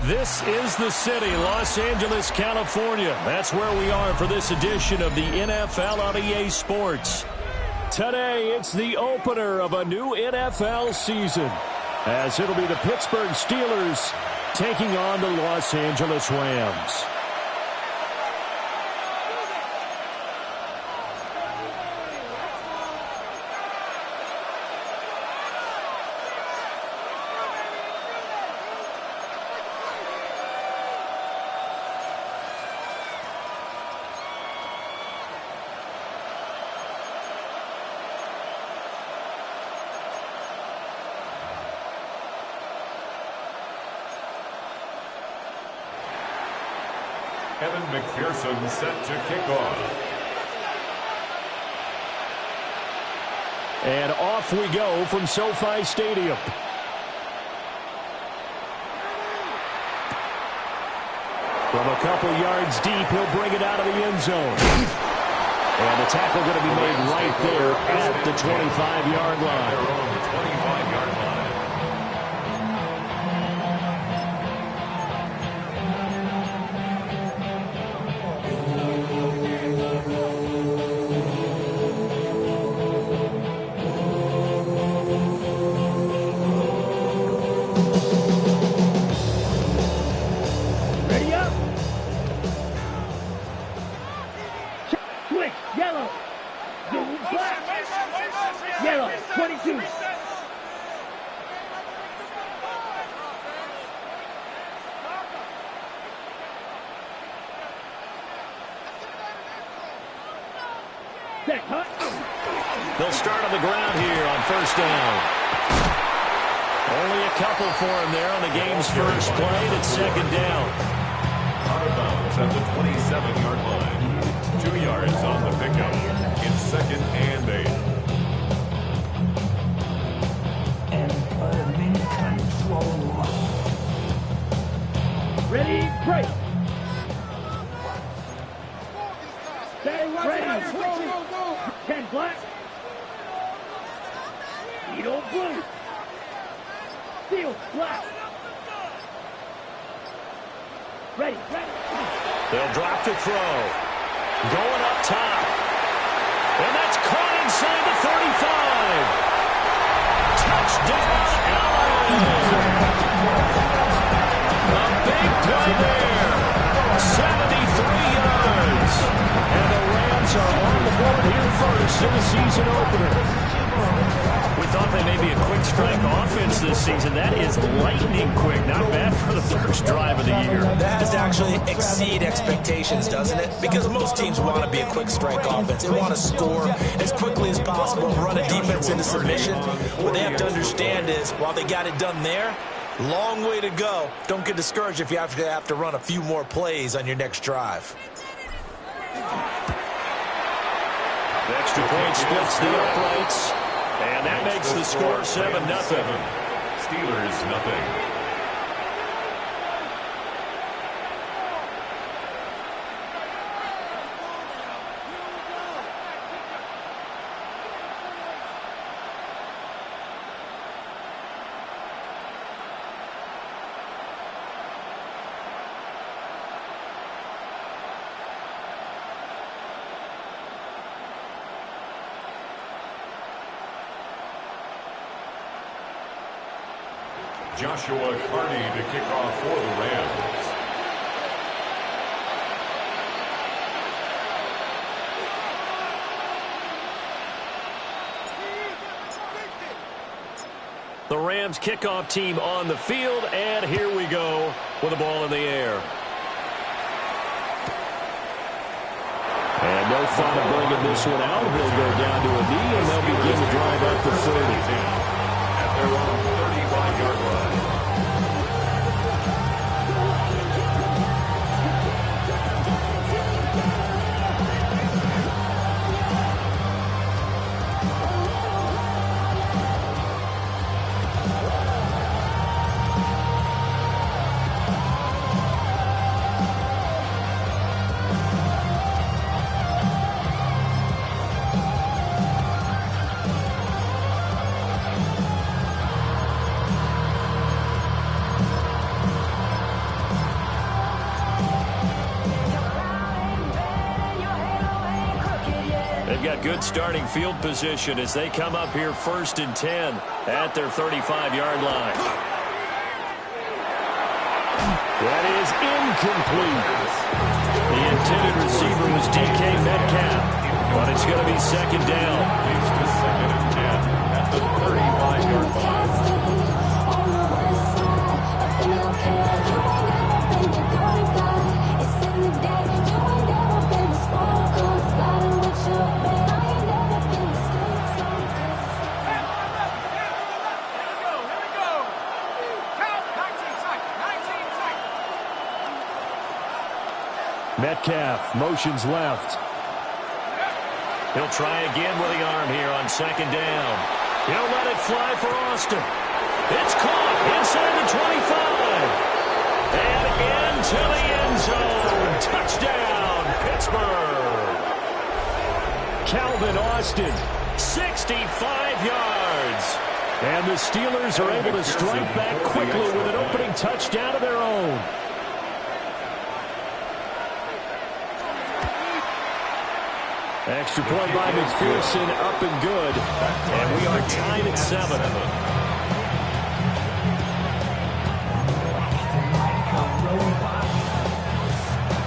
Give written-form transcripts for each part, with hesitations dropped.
This is the city, Los Angeles, California. That's where we are for this edition of the NFL on EA Sports. Today, it's the opener of a new NFL season, as it'll be the Pittsburgh Steelers taking on the Los Angeles Rams. Evan McPherson set to kick off. And off we go from SoFi Stadium. From a couple yards deep, he'll bring it out of the end zone. And the tackle going to be made right there at the 25-yard line. 25-yard line. They'll start on the ground here on first down. Only a couple for him there on the game's first play. It's second down. Out of bounds at the 27-yard line. 2 yards on the pickup. It's second and 8. And I'm in control. Ready, break. Ready, go. 10 black. Edo blue. Steel black. Ready. They'll drop to throw. Going up top. And that's caught inside the 35. Touchdown, Allen. A big play there. 73 yards. And the Rams are on the board here first in the season opener. We thought they may be a quick strike offense this season. That is lightning quick. Not bad for the first drive of the year. That has to actually exceed expectations, doesn't it? Because most teams want to be a quick strike offense. They want to score as quickly as possible and run a defense into submission. What they have to understand is, while they got it done there, long way to go. Don't get discouraged if you have to run a few more plays on your next drive. The extra point splits the uprights. And that makes the score 7-0. Steelers nothing. Joshua Carney to kick off for the Rams. The Rams kickoff team on the field, and here we go with the ball in the air. And no fun of bringing this one out. He'll go down to a knee, and they'll begin to drive up the 30. At their own 35-yard line. they've got good starting field position as they come up here 1st and 10 at their 35-yard line. That is incomplete. The intended receiver was DK Metcalf, but it's going to be 2nd down. It's to 2nd and 10 at the 35-yard line. Metcalf motions left. He'll try again with the arm here on 2nd down. He'll let it fly for Austin. It's caught inside the 25. And into the end zone. Touchdown, Pittsburgh. Calvin Austin, 65 yards. And the Steelers are able to strike back quickly with an opening touchdown of their own. Extra point by McPherson, up and good. And we are tied at 7.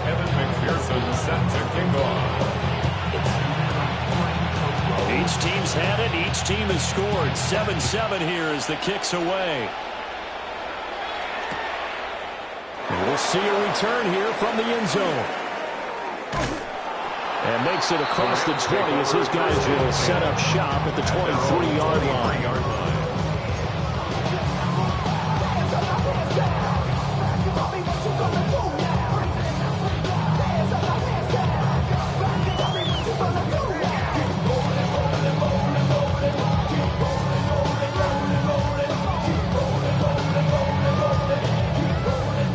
Evan McPherson set to kick off. Each team's had it. Each team has scored. 7-7 here as the kick's away. And we'll see a return here from the end zone. And makes it across the 20 as his guys will set up shop at the 23-yard line.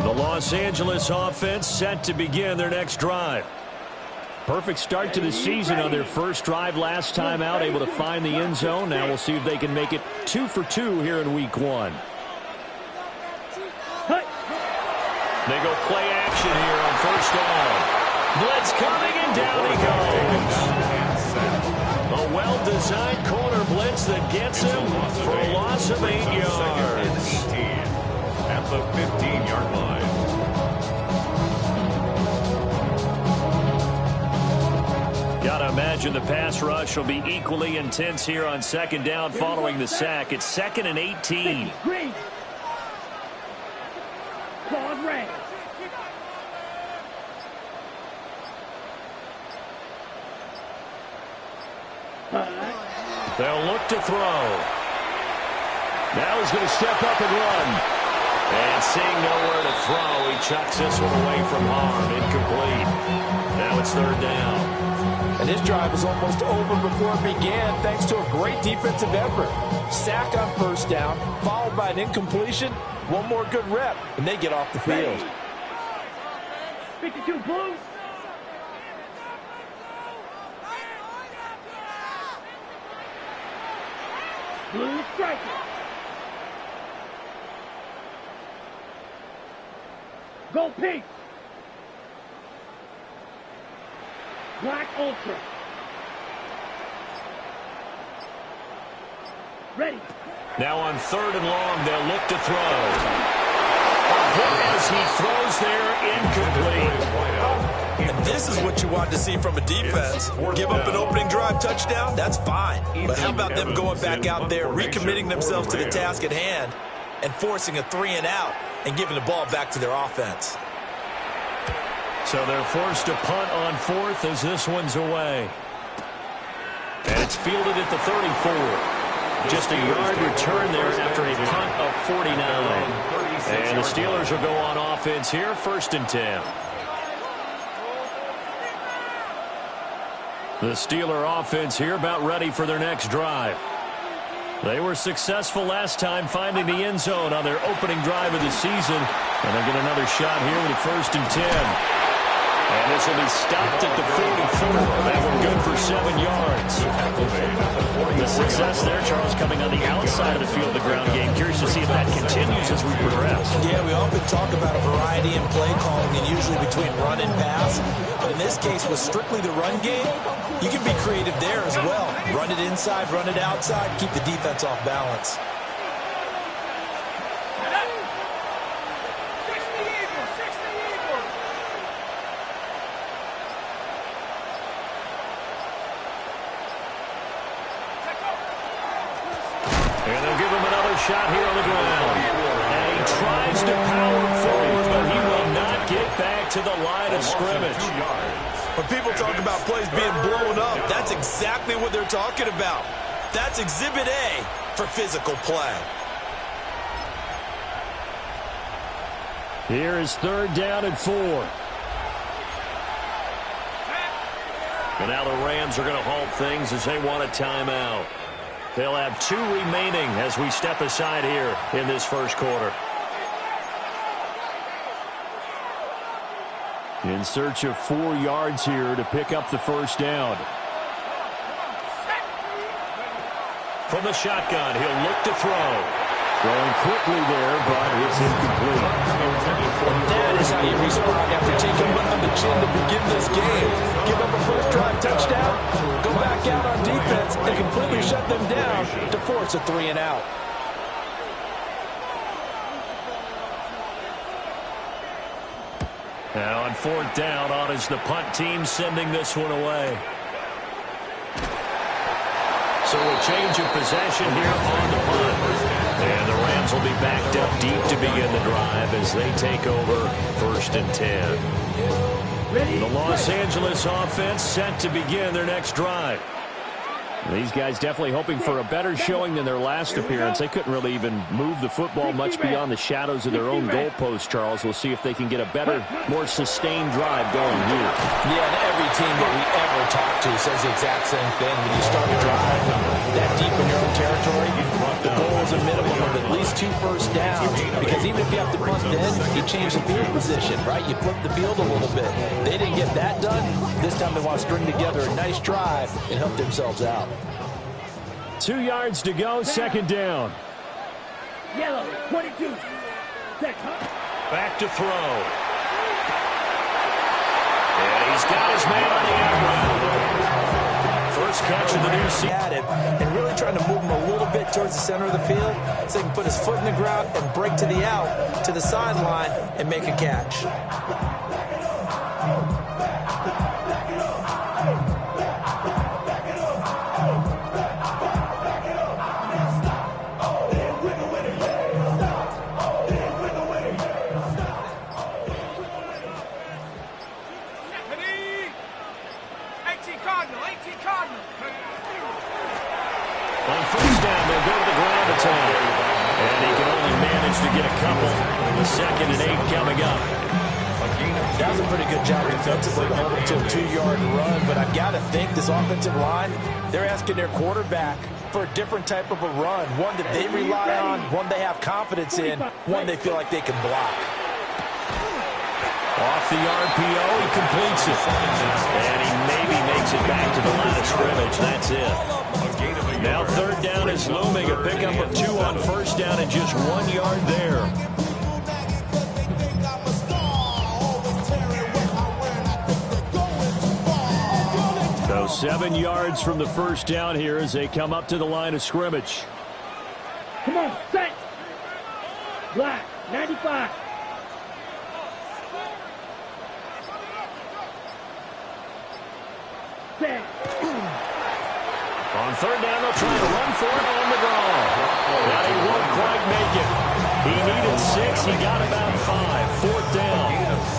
The Los Angeles offense set to begin their next drive. Perfect start to the season on their first drive last time out, able to find the end zone. Now we'll see if they can make it 2 for 2 here in week 1. They go play action here on 1st down. Blitz coming and down he goes. A well-designed corner blitz that gets him for a loss of 8 yards. At the 15-yard line. Gotta imagine the pass rush will be equally intense here on 2nd down following the sack. It's 2nd and 18. Green. Claude Ray. They'll look to throw. Now he's going to step up and run. And seeing nowhere to throw, he chucks this one away from harm. Incomplete. Now it's 3rd down. And his drive was almost over before it began thanks to a great defensive effort. Sack on 1st down, followed by an incompletion. One more good rep, and they get off the field. 52 Blues. Blue striker. Go pink. Black Ultra. Ready. Now on 3rd and long, they'll look to throw. As he throws there, incomplete. And this is what you want to see from a defense. Give up an opening drive touchdown, that's fine. But how about them going back out there, recommitting themselves to the task at hand, and forcing a 3-and-out and giving the ball back to their offense. So they're forced to punt on 4th as this one's away. And it's fielded at the 34. Just a yard return there after a punt of 49. And the Steelers will go on offense here, 1st and 10. The Steeler offense here about ready for their next drive. They were successful last time finding the end zone on their opening drive of the season. And they get another shot here with 1st and 10. And this will be stopped at the 44. That one good for 7 yards. The success there, Charles, coming on the outside of the field, the ground game. Curious to see if that continues as we progress. Yeah, we often talk about a variety in play calling and usually between run and pass. But in this case, with strictly the run game, you can be creative there as well. Run it inside, run it outside, keep the defense off balance. And they'll give him another shot here on the ground. And he tries to power forward, but he will not get back to the line of scrimmage. When people talk about plays being blown up, that's exactly what they're talking about. That's Exhibit A for physical play. Here is 3rd down and 4. And now the Rams are going to halt things as they want a timeout. They'll have 2 remaining as we step aside here in this first quarter. In search of 4 yards here to pick up the first down. From the shotgun, he'll look to throw. Throwing quickly there, but it's incomplete. And that is how you respond after taking one on the chin to begin this game. Give up a first drive touchdown, go back out on defense, and completely shut them down to force a 3 and out. Now on 4th down, on is the punt team sending this one away. So a change of possession here on the punt. And the Rams will be backed up deep to begin the drive as they take over 1st and 10. The Los Angeles offense set to begin their next drive. These guys definitely hoping for a better showing than their last appearance. They couldn't really even move the football much beyond the shadows of their own goalpost, Charles. We'll see if they can get a better, more sustained drive going here. Yeah, and every team that we ever talk to says the exact same thing. When you start a drive that deep in your own territory, the goal is a minimum of at least 2 first downs. Because even if you have to punt then, you change the field position, right? You flip the field a little bit. They didn't get that done. This time they want to string together a nice drive and help themselves out. 2 yards to go, 2nd down. Yellow, 22. Back to throw. And he's got his man on the end route. First catch of the new season. At him and really trying to move him a little bit towards the center of the field so he can put his foot in the ground and break to the out, to the sideline, and make a catch. On 1st down, they'll go to the ground attack. And he can only manage to get a couple. The 2nd and 8 coming up. That was a pretty good job defensively to hold him to a 2-yard run, but I've got to think this offensive line, they're asking their quarterback for a different type of a run, one that they rely on, one they have confidence in, one they feel like they can block. Off the RPO, he completes it. And he maybe makes it back to the line of scrimmage. That's it. Now 3rd down is looming. A pickup of 2 on 1st down and just 1 yard there. So 7 yards from the 1st down here as they come up to the line of scrimmage. Come on, set. Black, 95. Set. On 3rd down, they'll try to run for it on the draw. But he won't quite make it. He needed 6. He got about 5. 4th down.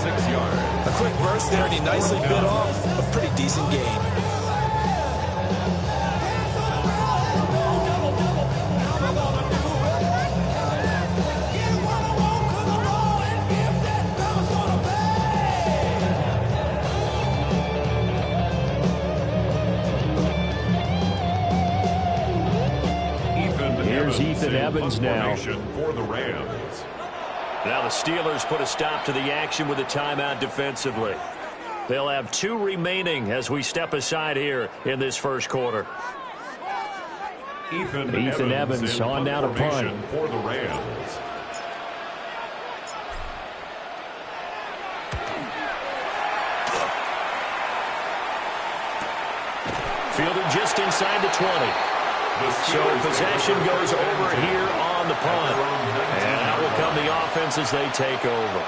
6 yards. A quick burst there, and he nicely bit off a pretty decent gain. Here's Ethan Evans now. For the Rams. Now the Steelers put a stop to the action with a timeout defensively. They'll have 2 remaining as we step aside here in this first quarter. Ethan Evans on down to punt for the Rams. Fielded just inside the 20. So possession goes over here on the punt. And out will come the offense as they take over.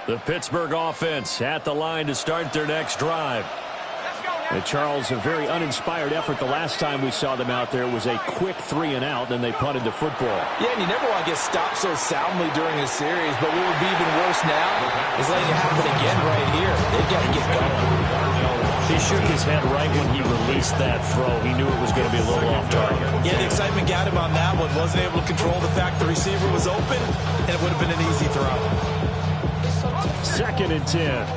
The Pittsburgh offense at the line to start their next drive. And Charles, a very uninspired effort the last time we saw them out there. It was a quick 3 and out, then they punted the football. Yeah, and you never want to get stopped so soundly during a series, but what would be even worse now is letting it happen again right here. They've got to get going. He shook his head right when he released that throw. He knew it was going to be a little off target. Yeah, the excitement got him on that one. Wasn't able to control the fact the receiver was open, and it would have been an easy throw. 2nd and 10.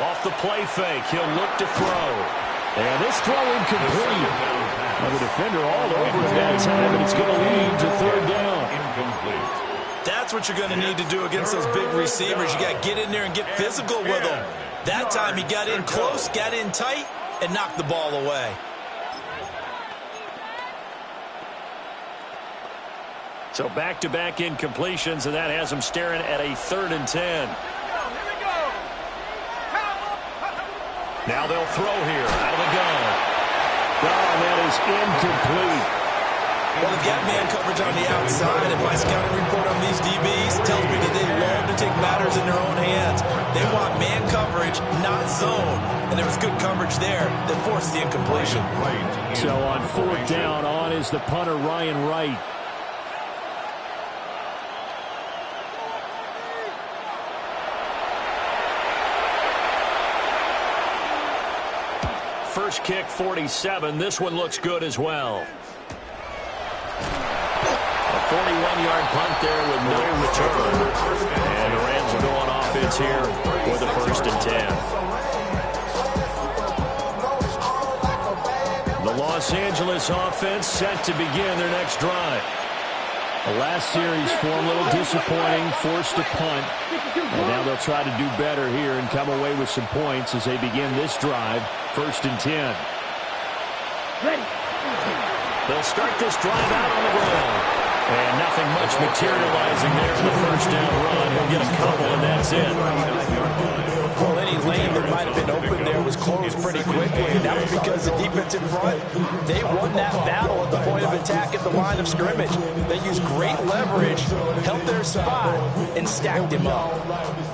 Off the play fake, he'll look to throw. And this throw incomplete. Well, the defender all over him that time, and it's going to lead to 3rd down. Incomplete. That's what you're going to need to do against those big receivers. You got to get in there and get physical with them. That time he got in close, got in tight, and knocked the ball away. So back-to-back incompletions, and that has him staring at a 3rd and 10. Now they'll throw here out of the gun. Oh, that is incomplete. Well, they've got man coverage on the outside, and my scouting report on these DBs tells me that they love to take matters in their own hands. They want man coverage, not zone. And there was good coverage there that forced the incompletion. So on 4th down, on is the punter, Ryan Wright. First kick, 47. This one looks good as well. A 41-yard punt there with no return. And the Rams will go on offense here with a 1st and 10. The Los Angeles offense set to begin their next drive. The last series for a little disappointing, forced a punt. And now they'll try to do better here and come away with some points as they begin this drive. 1st and 10. Ready. They'll start this drive out on the ground. And nothing much materializing there in the 1st down run. He'll get a couple, and that's it. Well, any lane that might have been open there was closed pretty quickly, and that was because the defense in front, they won that battle at the point of attack at the line of scrimmage. They used great leverage, held their spot, and stacked him up.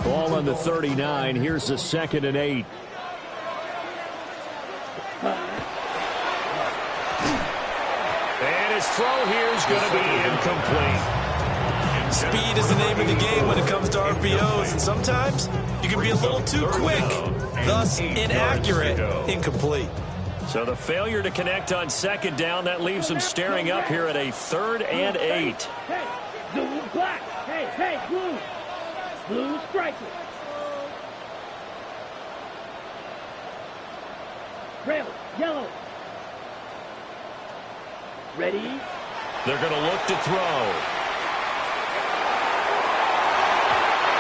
Ball on the 39. Here's the 2nd and 8. And his throw here is going to be incomplete. Speed is the name of the game when it comes to RPOs, and sometimes you can be a little too quick, thus inaccurate, incomplete. So the failure to connect on 2nd down, that leaves him staring up here at a 3rd and 8. Hey, blue, black. Hey, blue. Blue striker. Red, yellow. Ready? They're going to look to throw.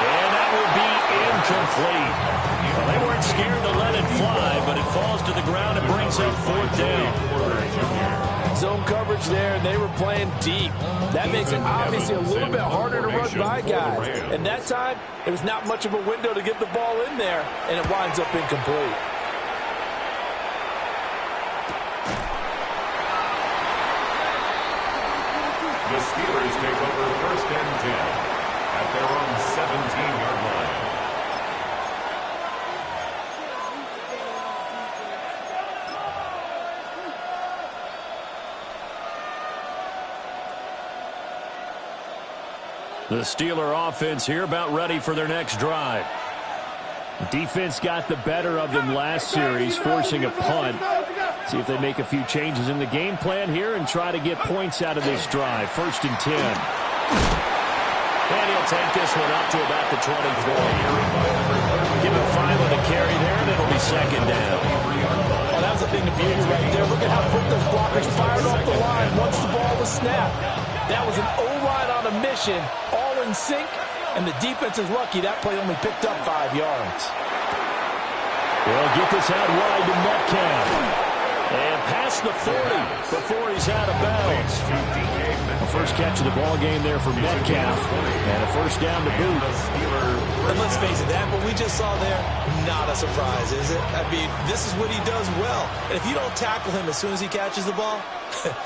And that will be incomplete. Well, they weren't scared to let it fly, but it falls to the ground and brings up 4th down. Zone coverage there, and they were playing deep. That makes it obviously a little bit harder to run by guys. And that time, there was not much of a window to get the ball in there, and it winds up incomplete. The Steelers take over 1st and 10 at their own 17-yard line. The Steeler offense here about ready for their next drive. Defense got the better of them last series, forcing a punt. See if they make a few changes in the game plan here and try to get points out of this drive. 1st and 10. And he'll take this one up to about the 24. Steelers fired off the line once the ball was snapped. That was an O-line on a mission, all in sync, and the defense is lucky that play only picked up 5 yards. Well, get this out wide to Metcalf. And past the 40 before he's out of bounds. The first catch of the ball game there for Metcalf. And a first down to boot. And let's face it, that what we just saw there, not a surprise, is it? I mean, this is what he does well. And if you don't tackle him as soon as he catches the ball,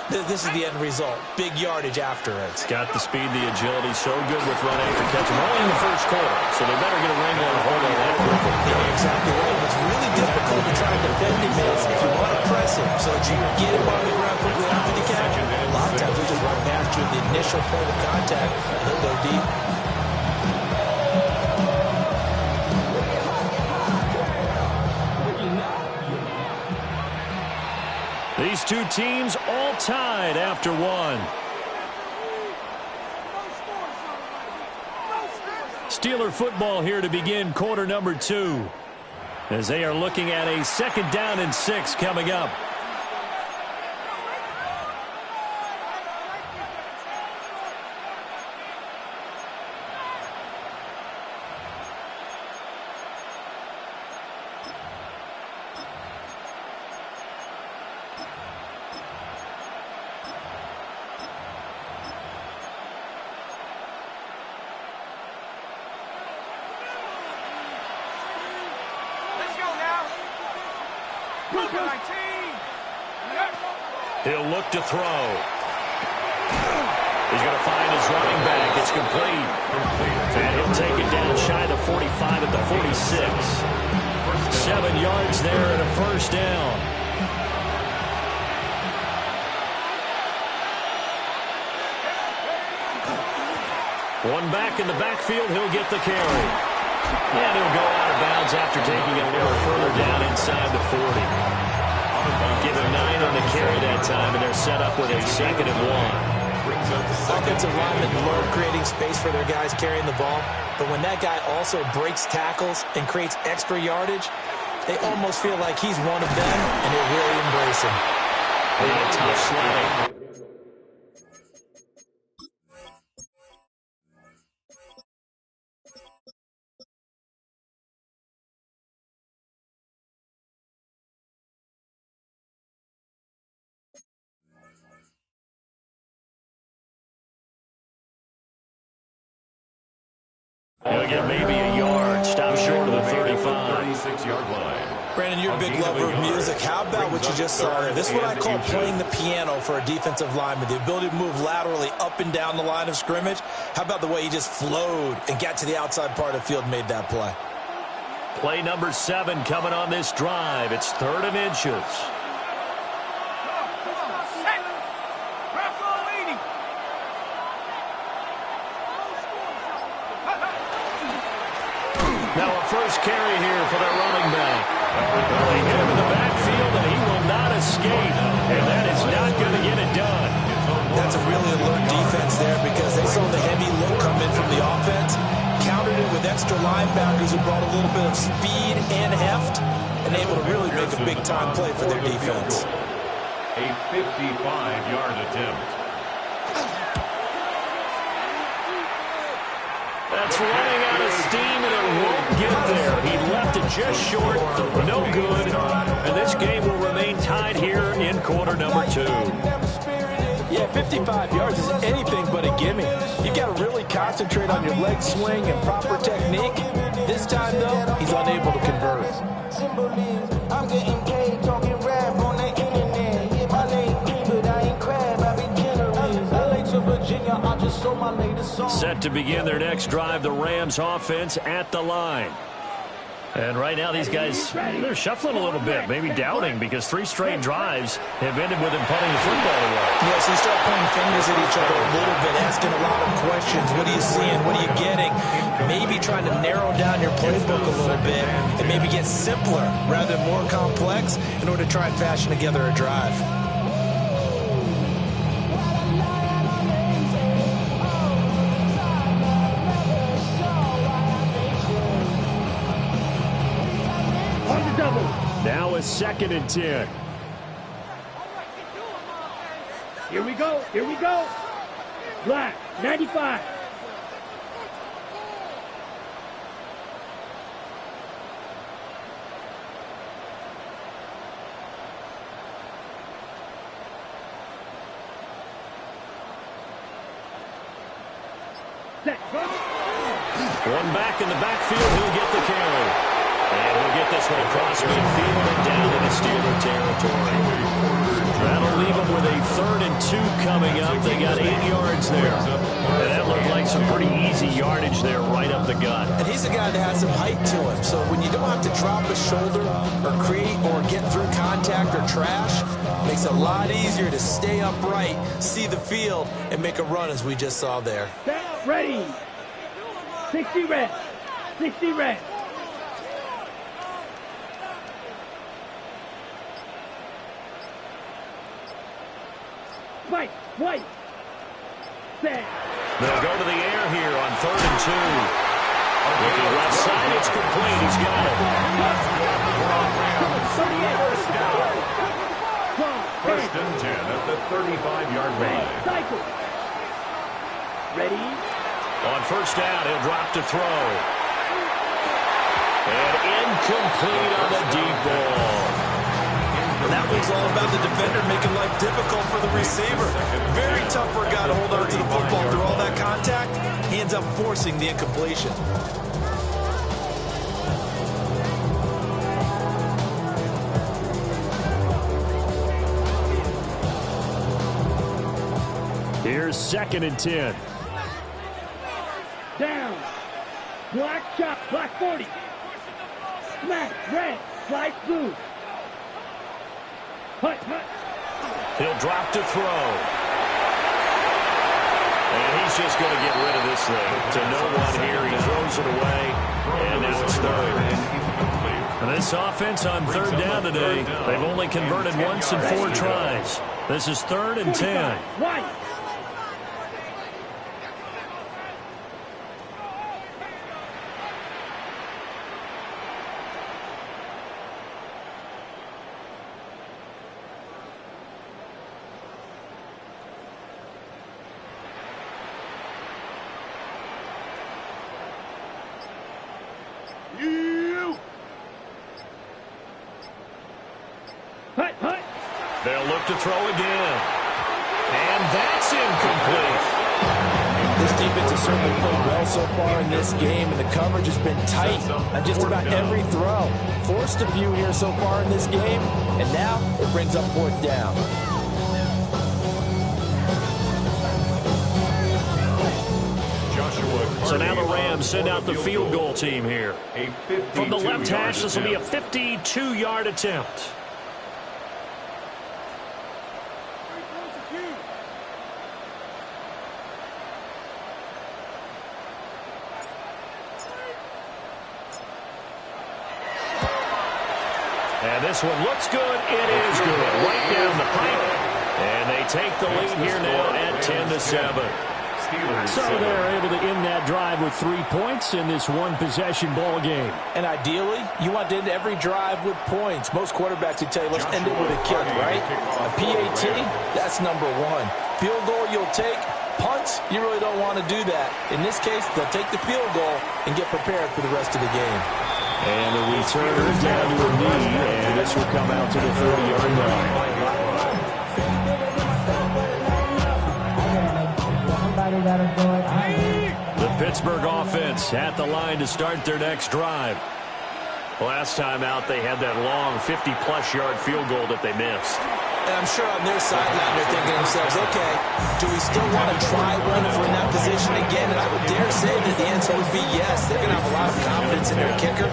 this is the end result. Big yardage after it. It's got the speed, the agility, so good with run after catch. Only in the first quarter, so they better get a wrangle and hold on that quickly. Yeah, exactly right. What's really difficult to try and defend him is if you want to press him so that you get him on the ground quickly after the catch. A lot of times we just run past you at the initial point of contact, and he'll go deep. These two teams all tied after one. Steeler football here to begin quarter number 2. As they are looking at a 2nd down and 6 coming up. He'll look to throw. He's going to find his running back. It's complete. And he'll take it down shy of the 45 at the 46. 7 yards there and a first down. One back in the backfield. He'll get the carry. And he'll go out of bounds after taking it a little further down inside the 40. Give him 9 on the carry that time, and they're set up with a 2nd and 1. Offensive linemen love creating space for their guys carrying the ball, but when that guy also breaks tackles and creates extra yardage, they almost feel like he's one of them, and they really embrace him. A tough slide. He'll get maybe a yard. Stop short of the 35. 36-yard line. Brandon, you're a big lover of music. How about what you just saw there? This is what I call playing the piano for a defensive lineman. The ability to move laterally up and down the line of scrimmage. How about the way he just flowed and got to the outside part of the field and made that play? Play number 7 coming on this drive. It's 3rd and inches. Now a first carry here for their running back. Well, they hit him in the backfield, and he will not escape. And that is not going to get it done. That's a really alert defense there because they saw the heavy look come in from the offense, countered it with extra linebackers who brought a little bit of speed and heft, and able to really make a big-time play for their defense. A 55-yard attempt. That's running out of steam, and it won't get there. He left it just short, no good, and this game will remain tied here in quarter number 2. Yeah, 55 yards is anything but a gimme. You got to really concentrate on your leg swing and proper technique. This time, though, he's unable to convert. I'm getting paid talking rap on the internet. Yeah, my name Green, but I ain't crab. I be generous. LA to Virginia, I just sold my latest song. Set to begin their next drive, the Rams offense at the line. And right now these guys, they're shuffling a little bit, maybe doubting, because 3 straight drives have ended with them punting the football away. Yeah, so you start pointing fingers at each other a little bit, asking a lot of questions. What are you seeing? What are you getting? Maybe trying to narrow down your playbook a little bit and maybe get simpler rather than more complex in order to try and fashion together a drive. Now a 2nd and 10. Here we go. Here we go. Black, 95. Set. One back in the backfield. He'll get the carry. And he'll get this one across midfield and down into Steeler territory. That'll leave them with a 3rd and 2 coming up. They got 8 yards there. And that looked like some pretty easy yardage there right up the gut. And he's a guy that has some height to him. So when you don't have to drop a shoulder or create or get through contact or trash, makes it a lot easier to stay upright, see the field, and make a run as we just saw there. Ready. 60 red. 60 red. White. Set. They'll go to the air here on 3rd and 2. Looking left side, it's complete. He's got it. First and 10 at the 35-yard line. Cycle. Ready. On first down, he'll drop to throw. And incomplete on the deep ball. That one's all about the defender making life difficult for the receiver. Very tough for a guy to hold on to the football through all that contact. He ends up forcing the incompletion. Here's 2nd and 10. Down. Black shot. Black 40. Smash. Red. Slide blue. Hut. He'll drop to throw. And he's just going to get rid of this thing. To no one here. He throws it away. And now it's 3rd. And this offense on 3rd down today, they've only converted once in 4 tries. This is 3rd and 10. White. They'll look to throw again. And that's incomplete. This defense has certainly played well so far in this game, and the coverage has been tight on just about every throw. Forced a few here so far in this game, and now it brings up 4th down. So now the Rams send out the field goal team here. From the left hash, this will be a 52-yard attempt. And this one looks good. It is good. Right down the pipe. And they take the lead here now at 10-7. So they're able to end that drive with 3 points in this one-possession ball game. And ideally, you want to end every drive with points. Most quarterbacks would tell you, let's end it with a kick, right? A PAT, that's number 1. Field goal, you'll take. Punts, you really don't want to do that. In this case, they'll take the field goal and get prepared for the rest of the game. And the return down to a knee, and this will come out to the 30-yard line. The Pittsburgh offense at the line to start their next drive. Last time out, they had that long 50-plus yard field goal that they missed. And I'm sure on their sideline they're thinking to themselves, okay, do we still want to try one if we're in that position again? And I would dare say that the answer would be yes. They're going to have a lot of confidence in their kicker.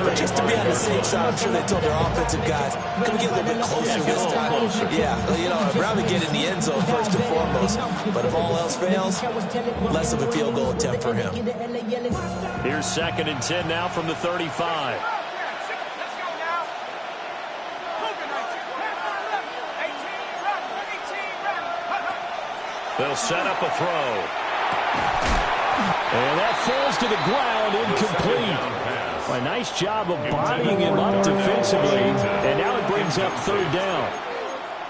But just to be on the safe side, I'm sure they told their offensive guys, can we get a little bit closer this time? Yeah, you know, I'd rather get in the end zone first and foremost. But if all else fails, less of a field goal attempt for him. Here's 2nd and 10 now from the 35. They'll set up a throw. And that falls to the ground, incomplete. A nice job of bodying him up defensively. And now it brings up 3rd down.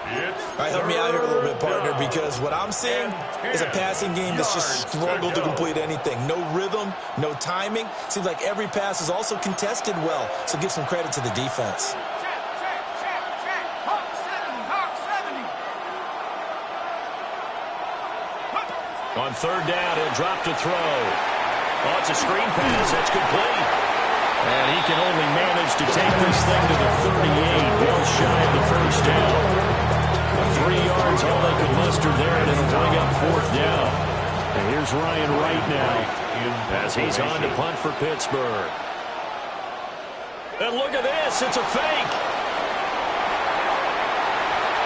All right, help me out here a little bit, partner, because what I'm seeing is a passing game that's just struggled to complete anything. No rhythm, no timing. Seems like every pass is also contested well, so give some credit to the defense. On third down, he'll drop to throw. Oh, it's a screen pass. That's complete. And he can only manage to take this thing to the 38. Well shy of the first down. 3 yards, all they could muster there, and it'll bring up fourth down. And here's Ryan Wright now as he's on to punt for Pittsburgh. And look at this. It's a fake.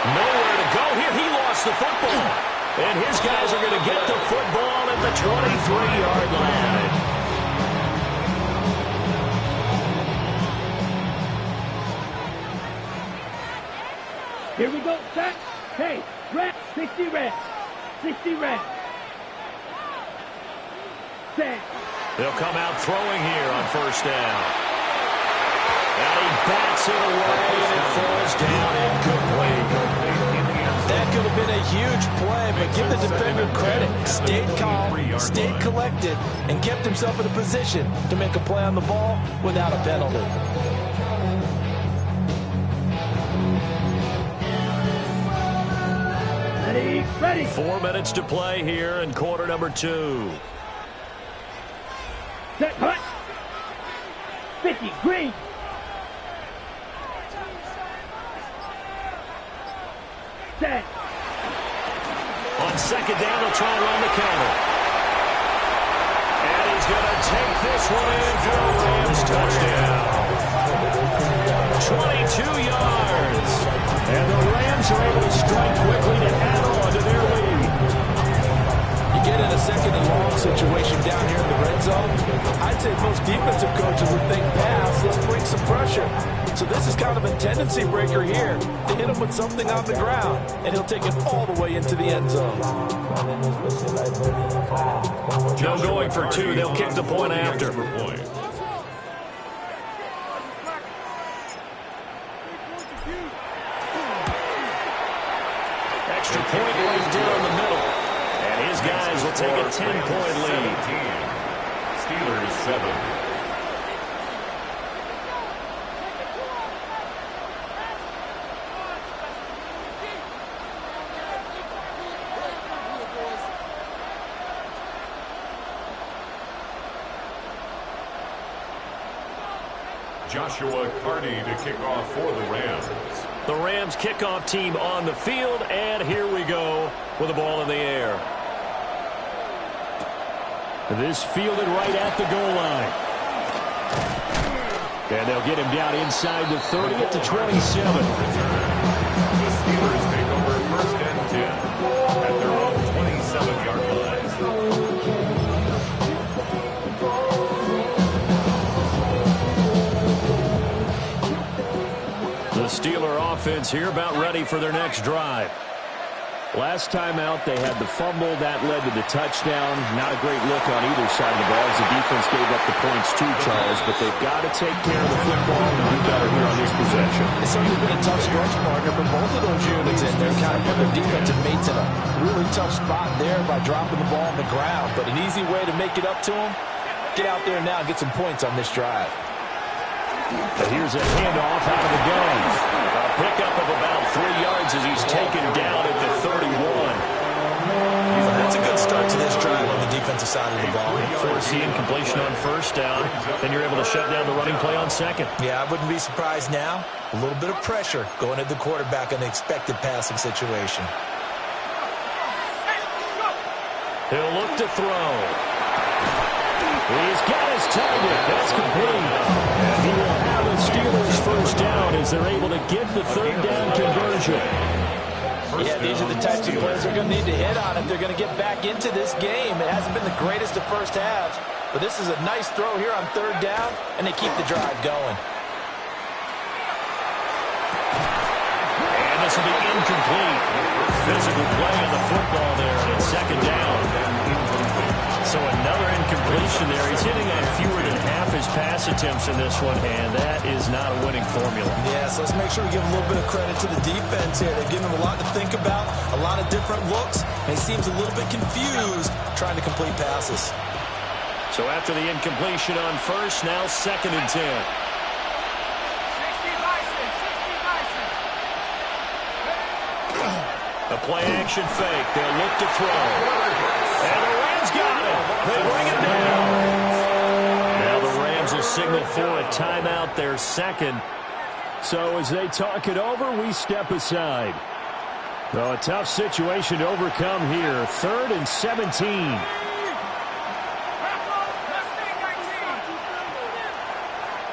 Nowhere to go here. He lost the football. And his guys are going to get the football at the 23-yard line. Here we go, set. Hey, red, 60 red. 60 red. Set. They'll come out throwing here on first down. And he bats it away, and it falls down incomplete. That could have been a huge play, but give the defender credit. Stayed calm, stayed collected, and kept himself in a position to make a play on the ball without a penalty. Ready. 4 minutes to play here in quarter number 2. Set, hut. 50, green. Set. On second down, they'll try and run the counter. And he's going to take this one in for a Rams touchdown. 22 yards. And the Rams are able to strike quickly to add on to their lead. You get in a second and long situation down here in the red zone. I'd say most defensive coaches would think pass, let's bring some pressure. So this is kind of a tendency breaker here to hit him with something on the ground, and he'll take it all the way into the end zone. No going for 2. They'll kick the point after. Extra point right there in the middle. And his guys will take a 10-point lead. Steelers 7. Joshua Carney to kick off for the Rams. The Rams kickoff team on the field, and here we go with the ball in the air. This fielded right at the goal line. And they'll get him down inside the 30 at the 27. The Steelers take over first and 10 at their own 27-yard line. The Steeler offense here about ready for their next drive. Last time out, they had the fumble. That led to the touchdown. Not a great look on either side of the ball as the defense gave up the points too, Charles. But they've got to take care of the football and do better here on this possession. It's certainly been a tough stretch, partner, for both of those units. And they're kind of put their defensive mates in a really tough spot there by dropping the ball on the ground. But an easy way to make it up to them, get out there now and get some points on this drive. But here's a handoff out of the gun. A pickup of about 3 yards as he's taken down at the 31. That's a good start to this drive on the defensive side of the ball. Force the incompletion on first down. Then you're able to shut down the running play on second. Yeah, I wouldn't be surprised now. A little bit of pressure going at the quarterback in the expected passing situation. He'll look to throw. He's got his target. That's complete. And he will have a Steelers first down as they're able to get the third down conversion. Yeah, these are the types of plays they're going to need to hit on if they're going to get back into this game. It hasn't been the greatest of first halves, but this is a nice throw here on third down, and they keep the drive going. And this will be incomplete. Physical play on the football there, and it's second down. So another incompletion there. He's hitting on fewer than half his pass attempts in this one, and that is not a winning formula. Yeah, so let's make sure we give a little bit of credit to the defense here. They've given him a lot to think about, a lot of different looks, and he seems a little bit confused trying to complete passes. So after the incompletion on first, now 2nd and 10. A play-action fake. They'll look to throw. And the Rams got it. They bring it down. Now the Rams will signal for a timeout, their 2nd. So as they talk it over, we step aside. Well, a tough situation to overcome here. 3rd and 17.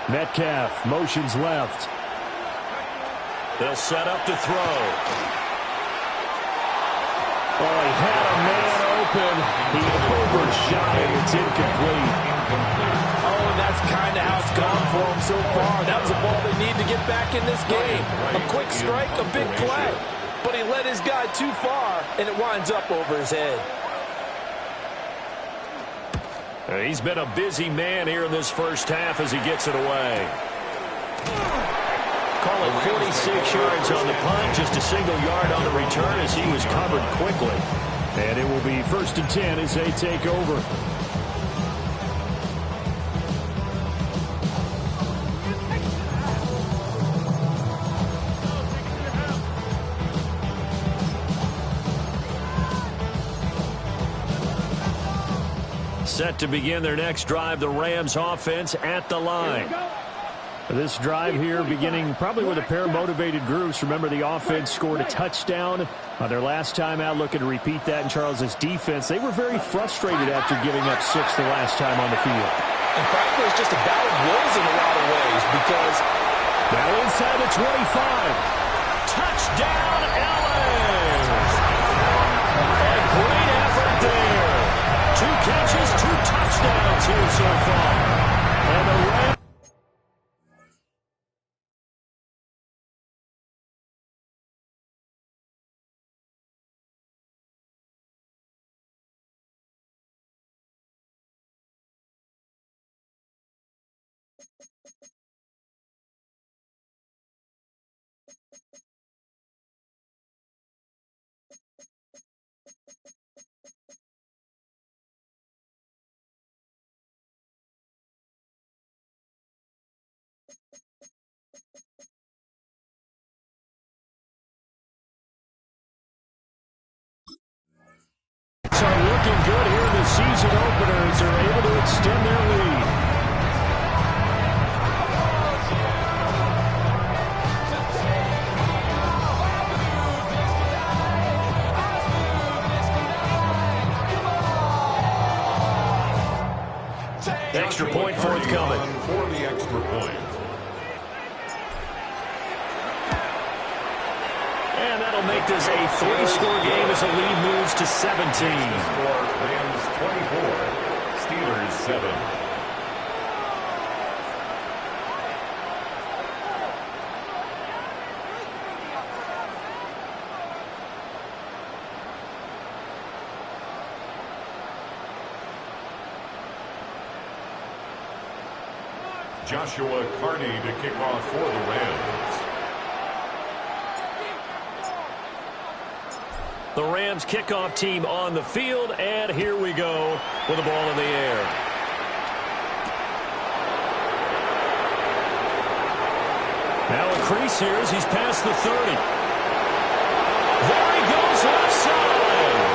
Metcalf motions left. They'll set up to throw. Oh, he had a man open. He overshot it. It's incomplete. Oh, and that's kind of how it's gone for him so far. That was a ball they need to get back in this game. A quick strike, a big play. But he led his guy too far, and it winds up over his head. He's been a busy man here in this first half as he gets it away. Call it 46 yards on the punt, just a single yard on the return as he was covered quickly. And it will be 1st and 10 as they take over. Set to begin their next drive, the Rams offense at the line. This drive here beginning probably with a pair of motivated groups. Remember, the offense scored a touchdown on their last time out, looking to repeat that in Charles's defense. They were very frustrated after giving up 6 the last time on the field. And frankly, it's just a battle of wills in a lot of ways because now inside the 25. Touchdown, Allen! A great effort there. 2 catches, 2 touchdowns here so far. And the Rams. Are looking good here in the season opener as they're able to extend their lead. Extra point forthcoming. For the extra point. And that'll make this a 3-score game as the lead moves to 17. Score Rams 24, Steelers 7. Joshua Carney to kick off for the Rams. The Rams kickoff team on the field, and here we go with the ball in the air. Now a crease here as he's past the 30. There he goes left side.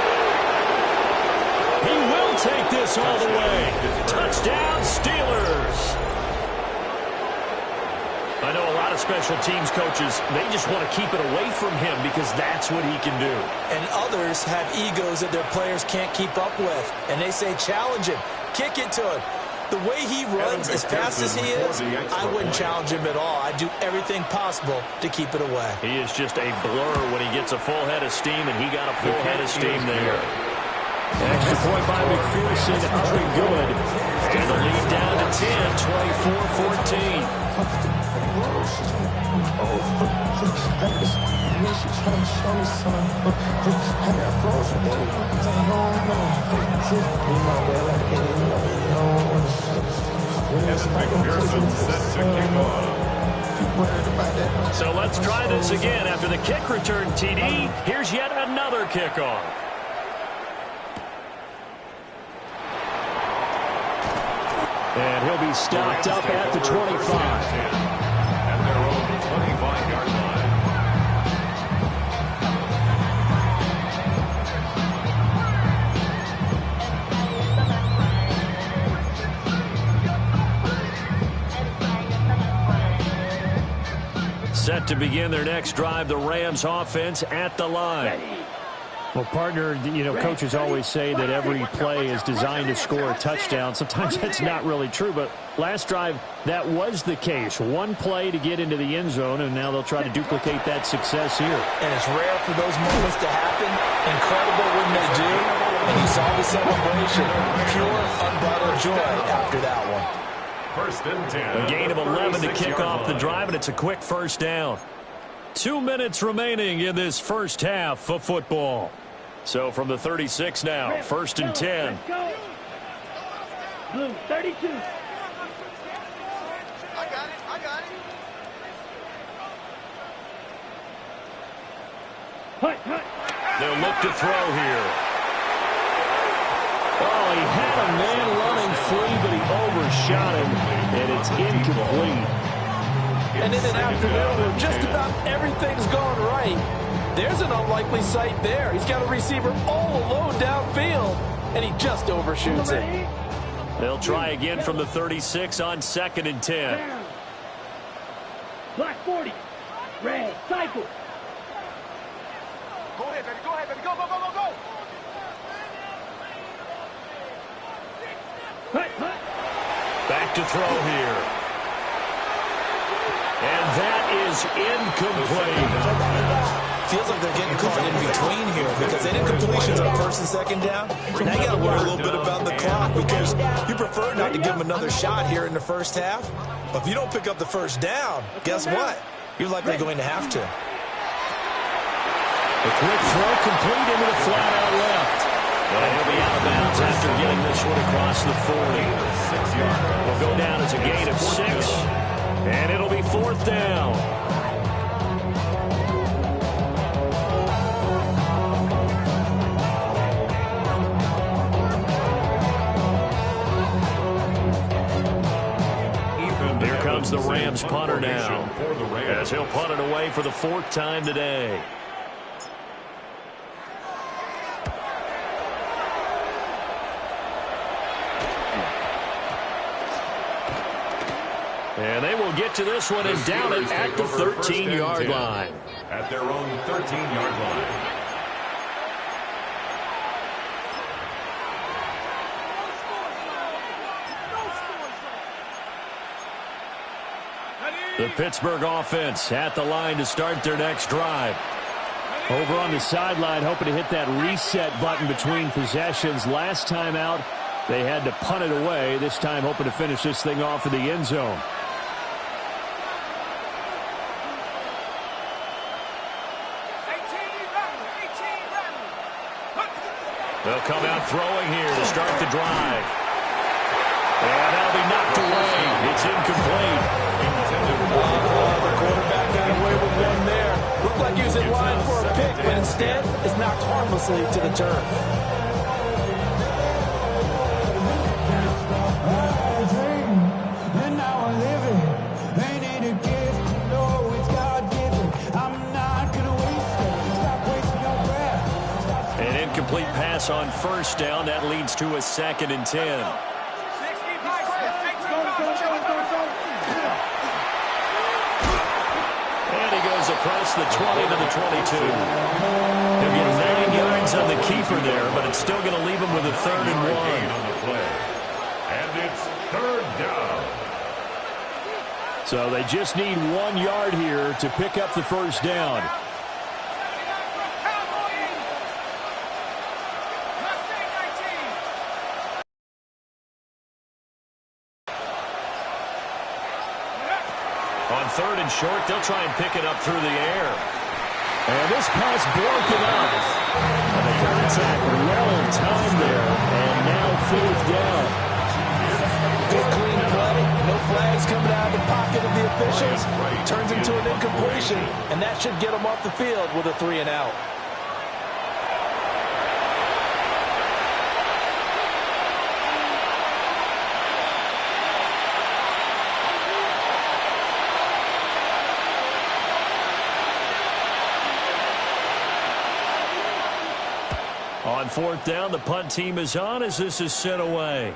He will take this all the way. Touchdown, Steelers. I know a lot of special teams coaches, they just want to keep it away from him because that's what he can do. And others have egos that their players can't keep up with. And they say, challenge him, kick it to him. The way he runs as fast as he is, I wouldn't challenge him at all. I'd do everything possible to keep it away. He is just a blur when he gets a full head of steam, and he got a full head of steam there. Extra point by McPherson, up and good. And the lead down to 10, 24-14. Evan McPherson set to kick off. So let's try this again. After the kick return TD, here's yet another kickoff. And he'll be stopped up at the 25. At their own 25-yard line. Set to begin their next drive, the Rams offense at the line. Well, partner, coaches always say that every play is designed to score a touchdown. Sometimes that's not really true, but last drive, that was the case. One play to get into the end zone, and now they'll try to duplicate that success here. And it's rare for those moments to happen. Incredible when they do. And you saw the celebration. Pure, unbridled joy after that one. First and 10. A gain of 11 to kick off the drive, and it's a quick first down. 2 minutes remaining in this first half of football. So from the 36 now, first and 10. Blue, 32. I got it. Hut. They'll look to throw here. Oh, he had a man running free, but he overshot him, and it's incomplete. And in an afternoon where just about everything's gone right, there's an unlikely sight there. He's got a receiver all alone downfield, and he just overshoots it. They'll try again from the 36 on second and 10. Down. Black 40. Red, cycle. Go ahead, baby. Go. Hut. Back to throw here. And that is incomplete. Feels like they're getting caught in between here because incompletions on first and second down. Now you got to worry a little bit about the clock because you prefer not to give them another shot here in the first half. But if you don't pick up the first down, guess what? You're likely going to have to. A quick throw complete into the flat out left. And he'll be out of bounds after getting this one across the 40. 6-yard. Will go down as a gain of 6. And it'll be fourth down. Here comes the Rams punter now, as he'll punt it away for the 4th time today. And they will get to this one and down it at the 13-yard line. At their own 13-yard line. The Pittsburgh offense at the line to start their next drive. Over on the sideline, hoping to hit that reset button between possessions. Last time out, they had to punt it away. This time, hoping to finish this thing off in the end zone. They'll come out throwing here to start the drive. And that'll be knocked away. It's incomplete. The quarterback got away with one there. Looked like he was in line for a pick, but instead is knocked harmlessly to the turf. Complete pass on first down. That leads to a 2nd and 10. And he goes across the 20 to the 22. He'll get 9 yards on the keeper there, but it's still going to leave him with a 3rd and 1. On the play. And it's 3rd down. So they just need 1 yard here to pick up the first down. On 3rd and short, they'll try and pick it up through the air. And this pass broken up. And the contact well timed there. And now 4th down. Good clean play. No flags coming out of the pocket of the officials. Turns into an incompletion. And that should get them off the field with a 3-and-out. On 4th down, the punt team is on as this is sent away.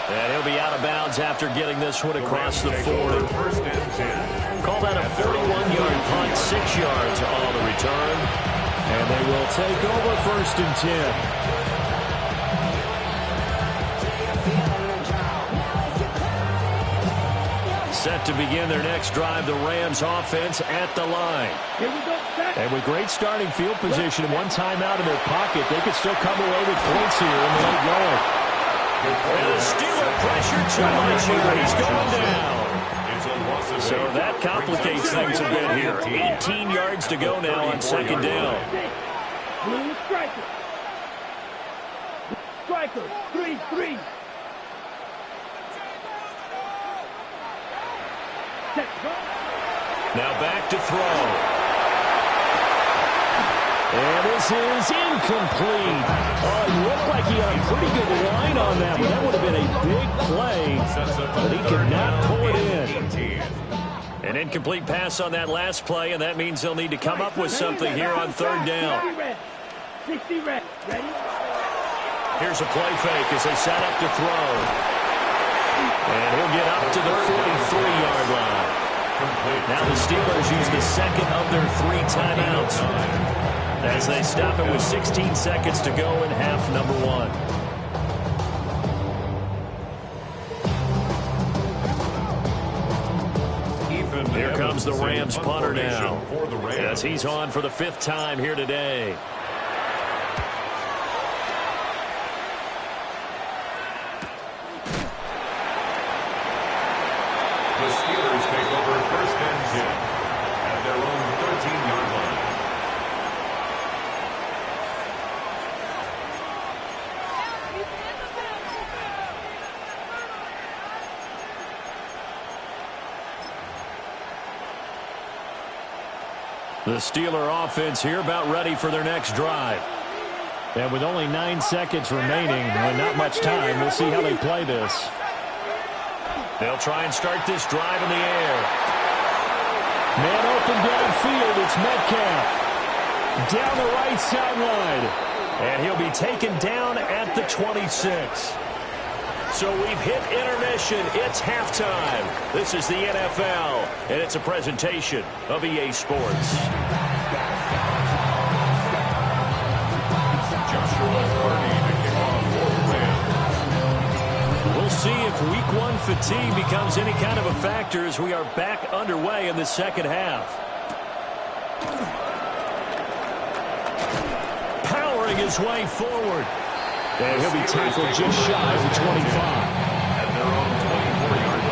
And he'll be out of bounds after getting this one across the 40. First and 10. Call that a 41-yard punt, 6 yards on the return. And they will take over 1st and 10. Set to begin their next drive, the Rams offense at the line. Here we go, set. And with great starting field position, one timeout in their pocket, they could still come away with points here in the late going. And the Steeler pressure too much here. He's going down. So that complicates things a bit here. 18 yards to go now on 2nd down. Blue striker. Striker, 3-3. Now back to throw. And this is incomplete. Oh, it looked like he had a pretty good line on that one. That would have been a big play, but he could not pull it in. An incomplete pass on that last play, and that means they'll need to come up with something here on 3rd down. 60 red. Ready? Here's a play fake as they set up to throw. And he'll get up to the 43-yard line. Now the Steelers use the second of their 3 timeouts as they stop it with 16 seconds to go in half number 1. Here comes the Rams punter now as he's on for the 5th time here today. The Steelers take over 1st and 10 at their own 13-yard line. The Steeler offense here about ready for their next drive. And with only 9 seconds remaining and not much time, we'll see how they play this. They'll try and start this drive in the air. Man open downfield, it's Metcalf. Down the right sideline. And he'll be taken down at the 26. So we've hit intermission. It's halftime. This is the NFL, and it's a presentation of EA Sports. We'll see if Week 1 fatigue becomes any kind of a factor as we are back underway in the second half. Powering his way forward. And he'll be tackled just shy of the 25. At their own 24-yard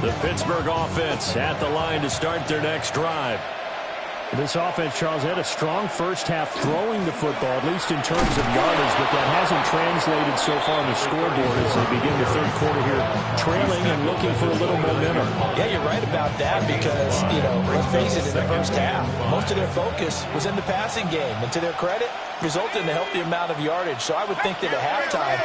line. The Pittsburgh offense at the line to start their next drive. This offense, Charles, had a strong first half throwing the football, at least in terms of yardage, but that hasn't translated so far on the scoreboard as they begin the third quarter here, trailing and looking for a little momentum. Yeah, you're right about that because, let's face it, in the first half, most of their focus was in the passing game. And to their credit, resulted in a healthy amount of yardage. So I would think that at halftime,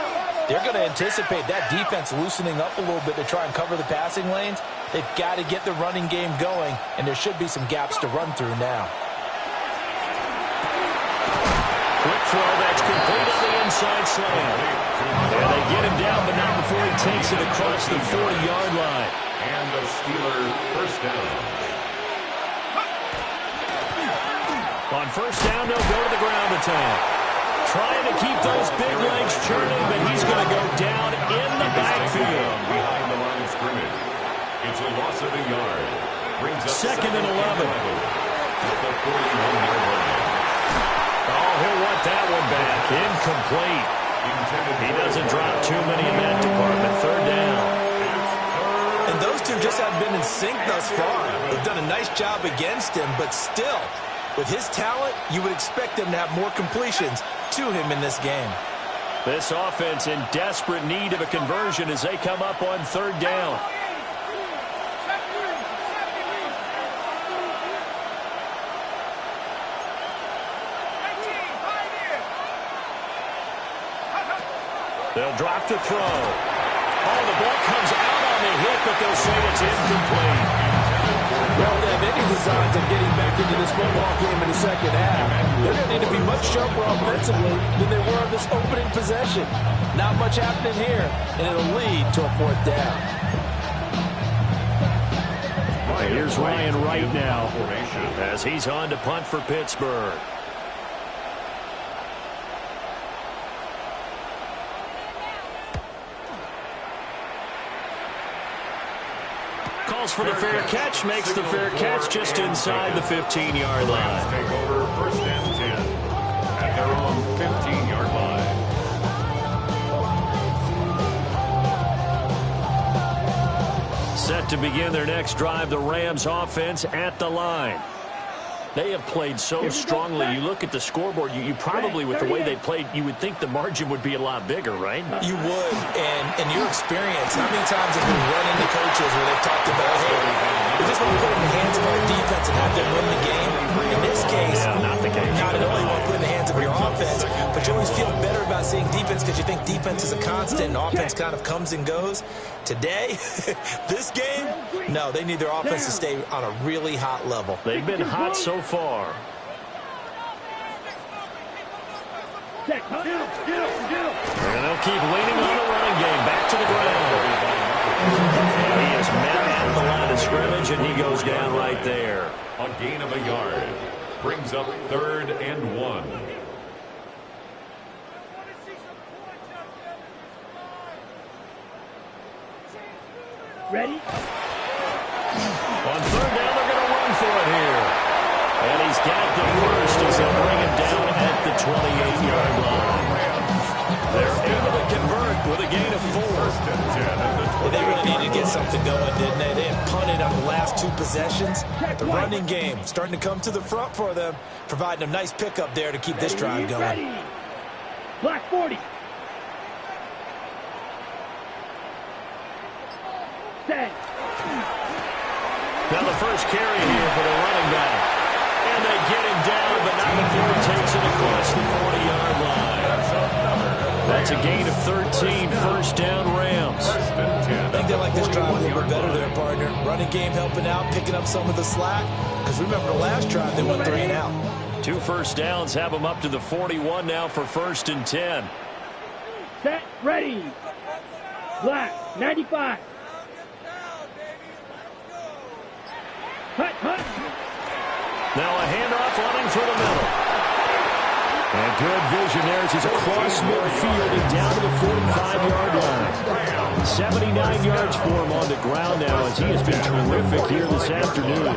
they're going to anticipate that defense loosening up a little bit to try and cover the passing lanes. They've got to get the running game going, and there should be some gaps to run through now. Quick throw, that's complete on the inside slant. And they get him down, but not before he takes it across the 40-yard line. And the Steelers first down. On first down, they'll go to the ground attack. Trying to keep those big legs churning, but he's going to go down in the backfield. Behind the line of scrimmage. It's a loss of a yard. Brings up 2nd and 11. At the 41-yard line. Oh, he'll want that one back. Incomplete. He doesn't drop too many in that department. Third down. And those two just haven't been in sync thus far. They've done a nice job against him, but still, with his talent, you would expect them to have more completions to him in this game. This offense in desperate need of a conversion as they come up on third down. They'll drop the throw. Oh, the ball comes out on the hit, but they'll say it's incomplete. Well, they have any designs of getting back into this football game in the second half. They're going to need to be much sharper offensively than they were on this opening possession. Not much happening here, and it'll lead to a fourth down. Here's Ryan Wright now as he's on to punt for Pittsburgh. Calls for the fair catch, makes the fair catch just inside the 15-yard line. Take over first and 10 at their own 15-yard line. Set to begin their next drive, the Rams offense at the line. They have played so strongly. You look at the scoreboard, you probably, with the way they played, you would think the margin would be a lot bigger, right? You would, and in your experience, how many times have you run into coaches where they've talked about, hey, we just want to put it in the hands of our defense and have them win the game? In this case, not the case. Not only want to put it in the hands of your offense, but you always feel better about seeing defense because you think defense is a constant and offense kind of comes and goes. Today, this game, no, they need their offense to stay on a really hot level. They've been hot so far. Get him. And they'll keep leaning on the running game. Back to the ground. He is met at the line of scrimmage, and he goes down right there. A gain of a yard. Brings up 3rd and 1. Ready? On third down, they're going to run for it here. And he's got the first as they'll bring him down at the 28-yard line. They're able to convert with a gain of 4. Well, they really needed to get something going, didn't they? They had punted on the last 2 possessions. The running game starting to come to the front for them, providing a nice pickup there to keep this drive going. Ready. Black 40. Set. Now the first carry here for the running back. And they get him down, but not before he takes it across the 40-yard line. That's a gain of 13, first down Rams. I think they like this drive a little bit better there, partner. Running game helping out, picking up some of the slack. Because remember the last drive, they went 3 and out. 2 first downs have them up to the 41 now for first and 10. Set. Ready. Black 95. Hut. Now a handoff running through the middle. And good vision there as he's across midfield and down to the 45-yard line. 79 yards for him on the ground now as he has been terrific here this afternoon.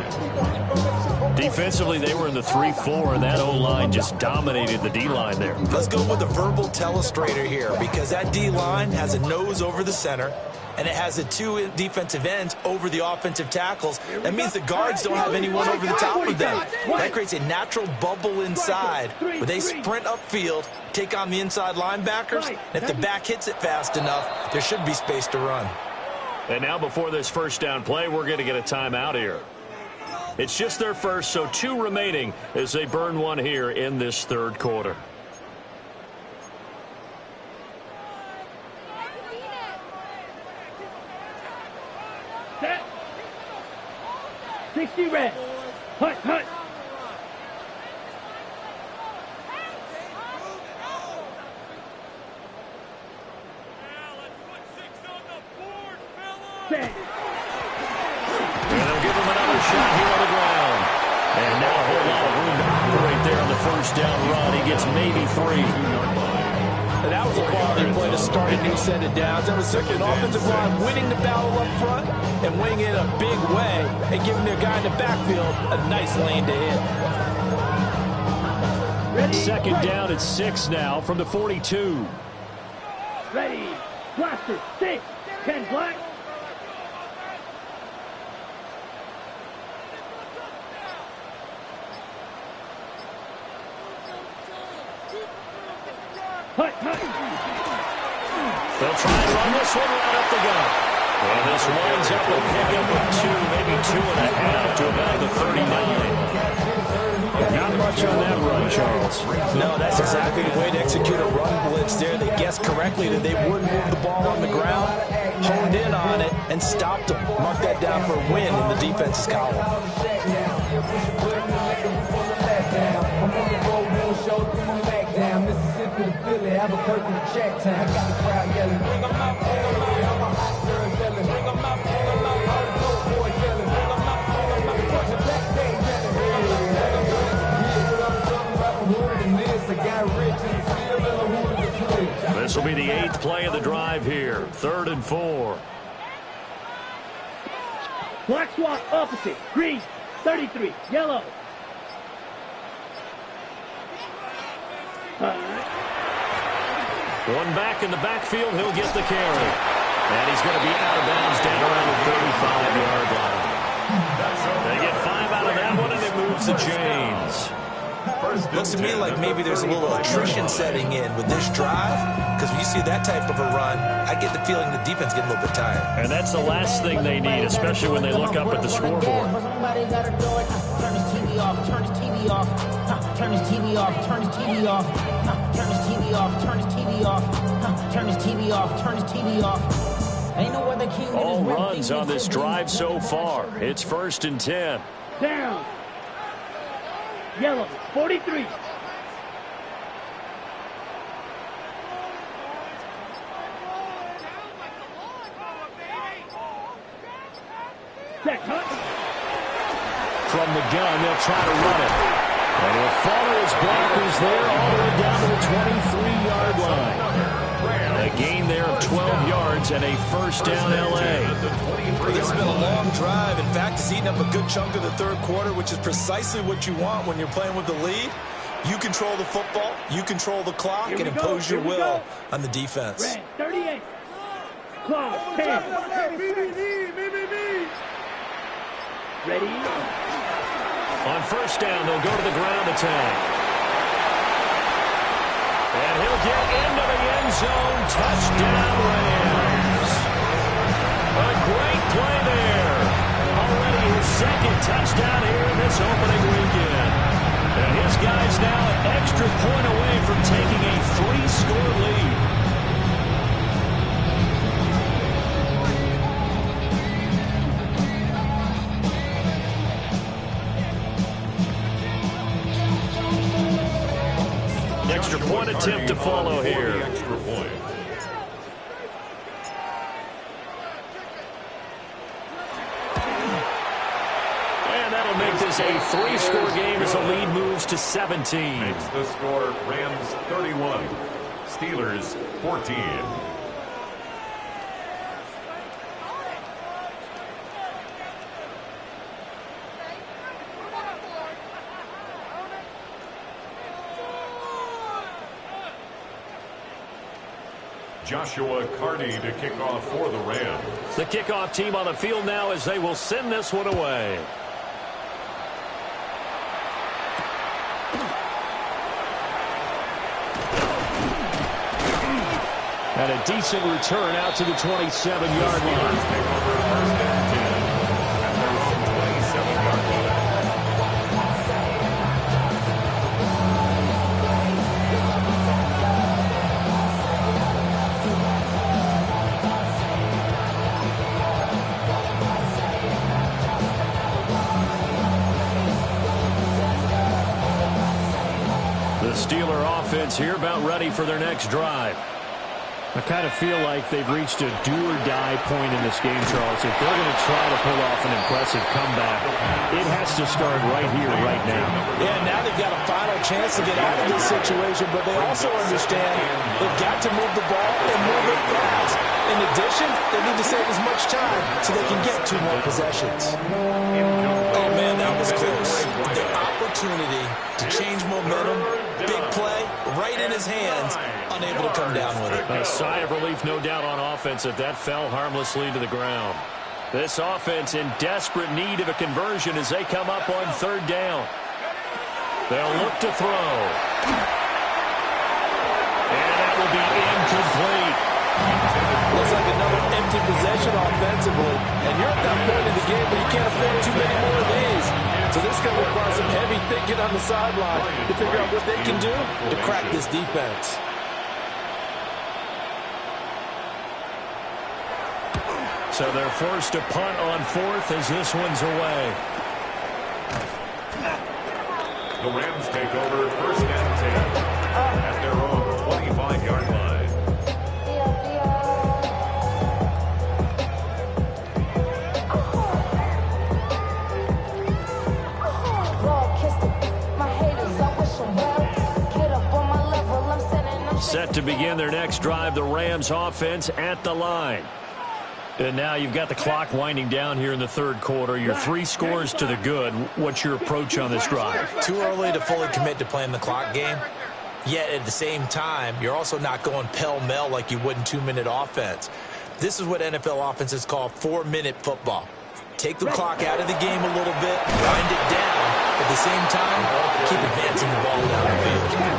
Defensively, they were in the 3-4, and that O-line just dominated the D-line there. Let's go with a verbal telestrator here because that D-line has a nose over the center, and it has the 2 defensive ends over the offensive tackles. That means the guards don't have anyone over the top of them. That creates a natural bubble inside where they sprint upfield, take on the inside linebackers, and if the back hits it fast enough, there should be space to run. And now before this first down play, we're going to get a timeout here. It's just their first, so 2 remaining as they burn one here in this third quarter. Set. 60 red. Hut. Set. And they'll give him another shot here on the ground. And now a whole lot of room to operate there on the first down run. He gets maybe 3. And that was a quality play to start a new set of downs. That was certainly an offensive line winning the battle up front and winning it in a big way and giving their guy in the backfield a nice lane to hit. Second down at 6 now from the 42. Ready. Blaster. 6. 10 black. Hut, hut. They'll try and run this one right up the gut. And this winds up a pickup of 2, maybe 2.5 to about the 39. Not much on that run, Charles. No, that's exactly the way to execute a run blitz there. They guessed correctly that they wouldn't move the ball on the ground, honed in on it, and stopped them. Mark that down for a win in the defense's column. Mississippi to Philly, Albuquerque to Checktown. I got the crowd yelling, bring 'em out, bring 'em out. I'm a hot girl yelling, bring 'em out, bring 'em out. All the dope boys yelling, bring 'em out, bring 'em out. Push it back, they yelling, bring 'em out, bring 'em out. Yeah, I'm something about the hood and this. I got rich and still in the hood of the twitch. This will be the 8th play of the drive here. 3rd and 4. Black swap opposite. Green. 33. Yellow. One back in the backfield, he'll get the carry. And he's going to be out of bounds down around the 35-yard line. They get 5 out of that one, and it moves the chains. Looks to me like maybe there's a little attrition setting in with this drive, because when you see that type of a run, I get the feeling the defense getting a little bit tired. And that's the last thing they need, especially when they look up at the scoreboard. Somebody gotta do it. Turn his TV off, turn his TV off. Turn his TV off, turn his TV off. Turn his TV off, turn his TV off. Turn his TV off, turn his TV off. Ain't no other king. All runs on this drive so far. It's 1st and 10. Down. Yellow. 43. Set, hut. From the gun, they'll try to run it. And he'll follow his blockers there all the way down to the 23-yard line. A gain there of 12 yards and a 1st down L.A. This has been a long drive. In fact, it's eaten up a good chunk of the 3rd quarter, which is precisely what you want when you're playing with the lead. You control the football, you control the clock, and impose your will on the defense. Red. 38. Clock. 10. Ready. On 1st down, they'll go to the ground attack. And he'll get into the end zone. Touchdown, Rams. A great play there. Already his 2nd touchdown here in this opening weekend. And his guys now an extra point away from taking a 3-score lead. Extra point attempt to follow here. Extra point. And that'll make this a 3-score game as the lead moves to 17. Makes the score Rams 31, Steelers 14. Joshua Carney to kick off for the Rams. The kickoff team on the field now as they will send this one away. And a decent return out to the 27-yard line. Take over 1st and 10 at their own 27-yard line. The Steeler offense here about ready for their next drive. I kind of feel like they've reached a do-or-die point in this game, Charles. If they're going to try to pull off an impressive comeback, it has to start right here, right now. Yeah, now they've got a final chance to get out of this situation, but they also understand they've got to move the ball and move it fast. In addition, they need to save as much time so they can get 2 more possessions. Oh, man, that was close. The opportunity to change momentum, big play, right in his hands, unable to come down with it. A sigh of relief, no doubt, on offense that fell harmlessly to the ground. This offense in desperate need of a conversion as they come up on third down. They'll look to throw. And that will be incomplete. Looks like another empty possession offensively. And you're at that point in the game where you can't afford too many more of these. So this is going to require some heavy thinking on the sideline to figure out what they can do to crack this defense. So they're forced to punt on fourth as this one's away. The Rams take over first and 10 at their own 25-yard line. Set to begin their next drive, the Rams offense at the line. And now you've got the clock winding down here in the third quarter. Your 3 scores to the good. What's your approach on this drive? Too early to fully commit to playing the clock game. Yet at the same time, you're also not going pell-mell like you would in 2-minute offense. This is what NFL offenses call 4-minute football. Take the clock out of the game a little bit, wind it down. At the same time, keep advancing the ball down the field.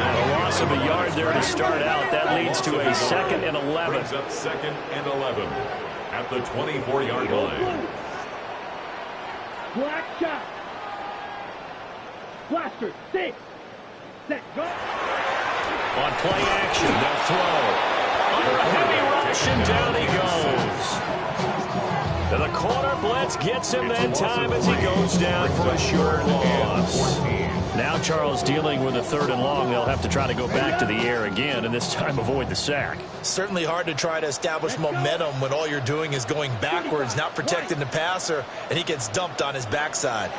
A loss of a yard there to start out. That leads to a 2nd and 11. Brings up 2nd and 11 at the 24-yard line. Black shot. Blaster, 6. Set, go. On play action, they'll throw. Under a heavy rush, and down he goes. And the corner blitz gets him that time as he goes down for a short loss. Now Charles dealing with a 3rd and long. They'll have to try to go back to the air again, and this time avoid the sack. Certainly hard to try to establish momentum when all you're doing is going backwards, not protecting the passer, and he gets dumped on his backside.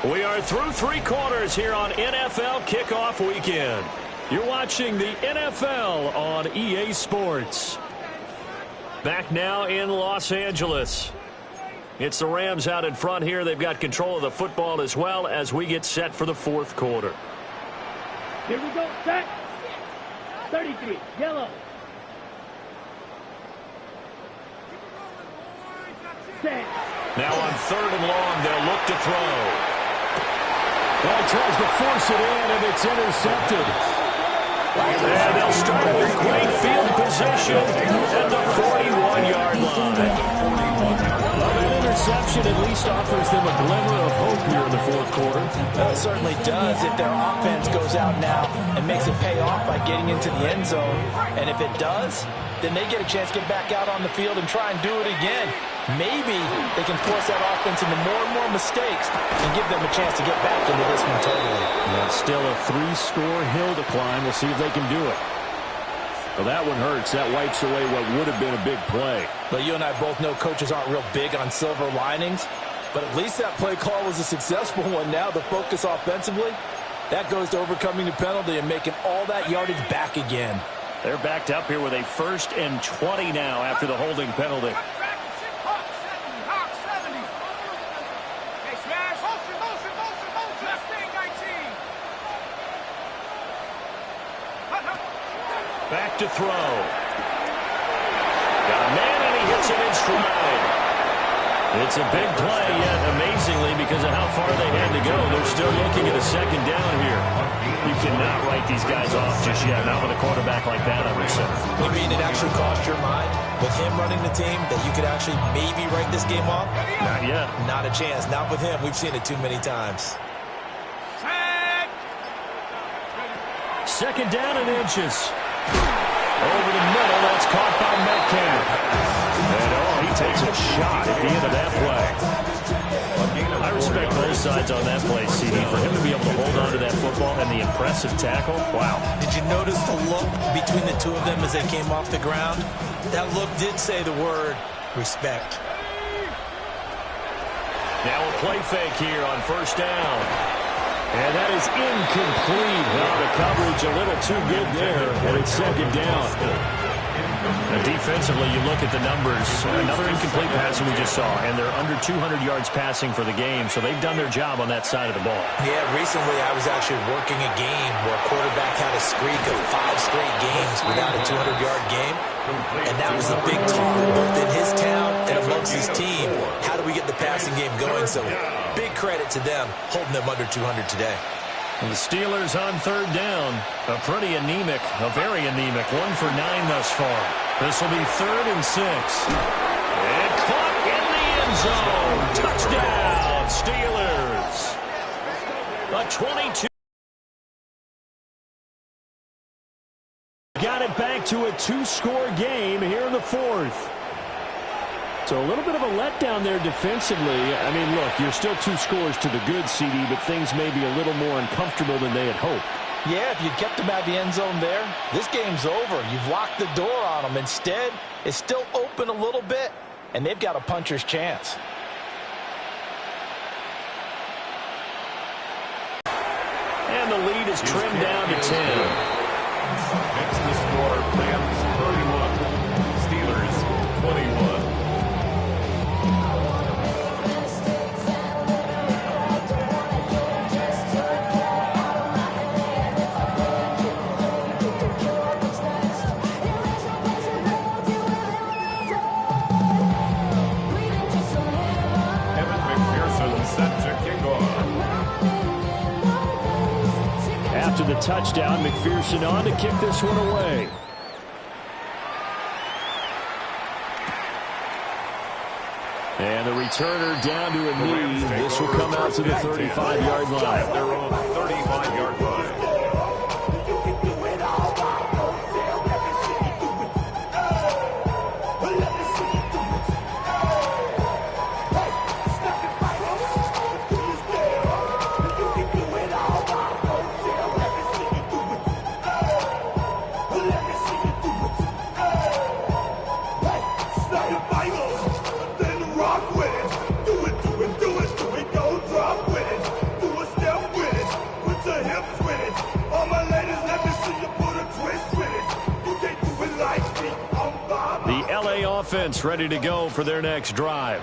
We are through 3 quarters here on NFL Kickoff Weekend. You're watching the NFL on EA Sports. Back now in Los Angeles. It's the Rams out in front here. They've got control of the football as well as we get set for the 4th quarter. Here we go, set. 33, yellow. Set. Now on 3rd and long, they'll look to throw. Well, tries to force it in, and it's intercepted. And they'll start with great field position at the 41-yard line. Well, that interception at least offers them a glimmer of hope here in the 4th quarter. Well, it certainly does if their offense goes out now and makes it pay off by getting into the end zone. And if it does, then they get a chance to get back out on the field and try and do it again. Maybe they can force that offense into more and more mistakes and give them a chance to get back into this one totally. Well, still a 3-score hill to climb. We'll see if they can do it. Well, that one hurts. That wipes away what would have been a big play. But you and I both know coaches aren't real big on silver linings. But at least that play call was a successful one. Now the focus offensively, that goes to overcoming the penalty and making all that yardage back again. They're backed up here with a 1st and 20 now after the holding penalty. Back to throw. Got a man, and he hits him in stride. It's a big play, yet amazingly, because of how far they had to go, they're still looking at a 2nd down here. You cannot write these guys off just yet, not with a quarterback like that, I would say. You mean it actually crossed your mind with him running the team that you could actually maybe write this game off? Not yet. Not a chance. Not with him. We've seen it too many times. 2nd down and inches. Over the middle, that's caught by Metcalf. And he takes a shot at the end of that play. I respect both sides on that play, CD. For him to be able to hold on to that football and the impressive tackle, wow. Did you notice the look between the two of them as they came off the ground? That look did say the word respect. Now a play fake here on 1st down. And that is incomplete. Well, the coverage a little too good there, and it's 2nd down. Now, defensively, you look at the numbers. Another incomplete pass we just saw, and they're under 200 yards passing for the game, so they've done their job on that side of the ball. Yeah, recently I was actually working a game where quarterback had a streak of 5 straight games without a 200-yard game. And that was a big talk, both in his town and amongst his team. How do we get the passing game going? So big credit to them, holding them under 200 today. And the Steelers on third down. A very anemic 1 for 9 thus far. This will be 3rd and 6. And caught in the end zone. Touchdown, Steelers. A 22. Got it back to a 2-score game here in the 4th. So a little bit of a letdown there defensively. I mean, look, you're still 2 scores to the good, CD, but things may be a little more uncomfortable than they had hoped. Yeah, if you kept them out the end zone there, this game's over. You've locked the door on them. Instead, it's still open a little bit, and they've got a puncher's chance. And the lead is trimmed down to 10. Makes the score Rams 31, Steelers 21. Evan McPherson set to kick off. After the touchdown, McPherson on to kick this one away. And the returner down to a knee. This will come out to the 35-yard line. Their own 35-yard line. Offense ready to go for their next drive.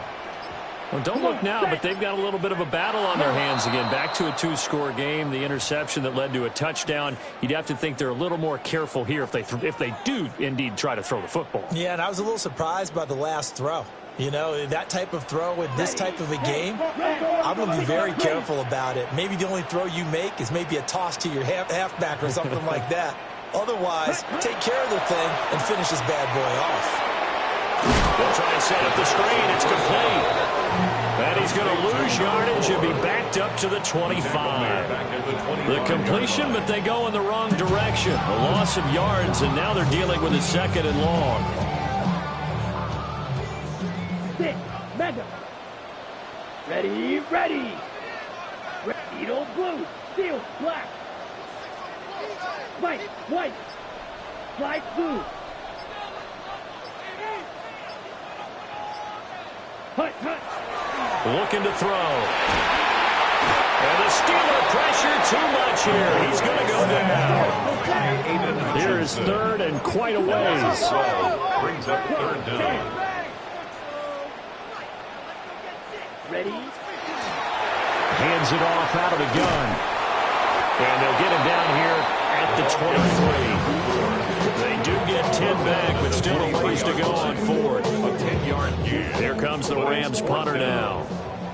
Well, don't look now, but they've got a little bit of a battle on their hands again. Back to a 2-score game. The interception that led to a touchdown. You'd have to think they're a little more careful here if they do indeed try to throw the football. Yeah, and I was a little surprised by the last throw. You know, that type of throw with this type of a game, I'm going to be very careful about it. Maybe the only throw you make is maybe a toss to your halfback or something like that. Otherwise, take care of the thing and finish this bad boy off. They'll try and set up the screen. It's complete. And he's going to lose yardage and be backed up to the 25. The completion, but they go in the wrong direction. A loss of yards, and now they're dealing with a 2nd and long. 6, mega. Ready. Edo blue, steel, black. White, fly blue. Looking to throw. And the Steeler pressure too much here. He's going to go down. Here is 3rd and quite a ways. Brings up 3rd down. Ready? Hands it off out of the gun. And they'll get him down here at the 23. They do get 10 back, but still a ways to go on 4th. A 10-yard gain. Here comes the Rams punter now.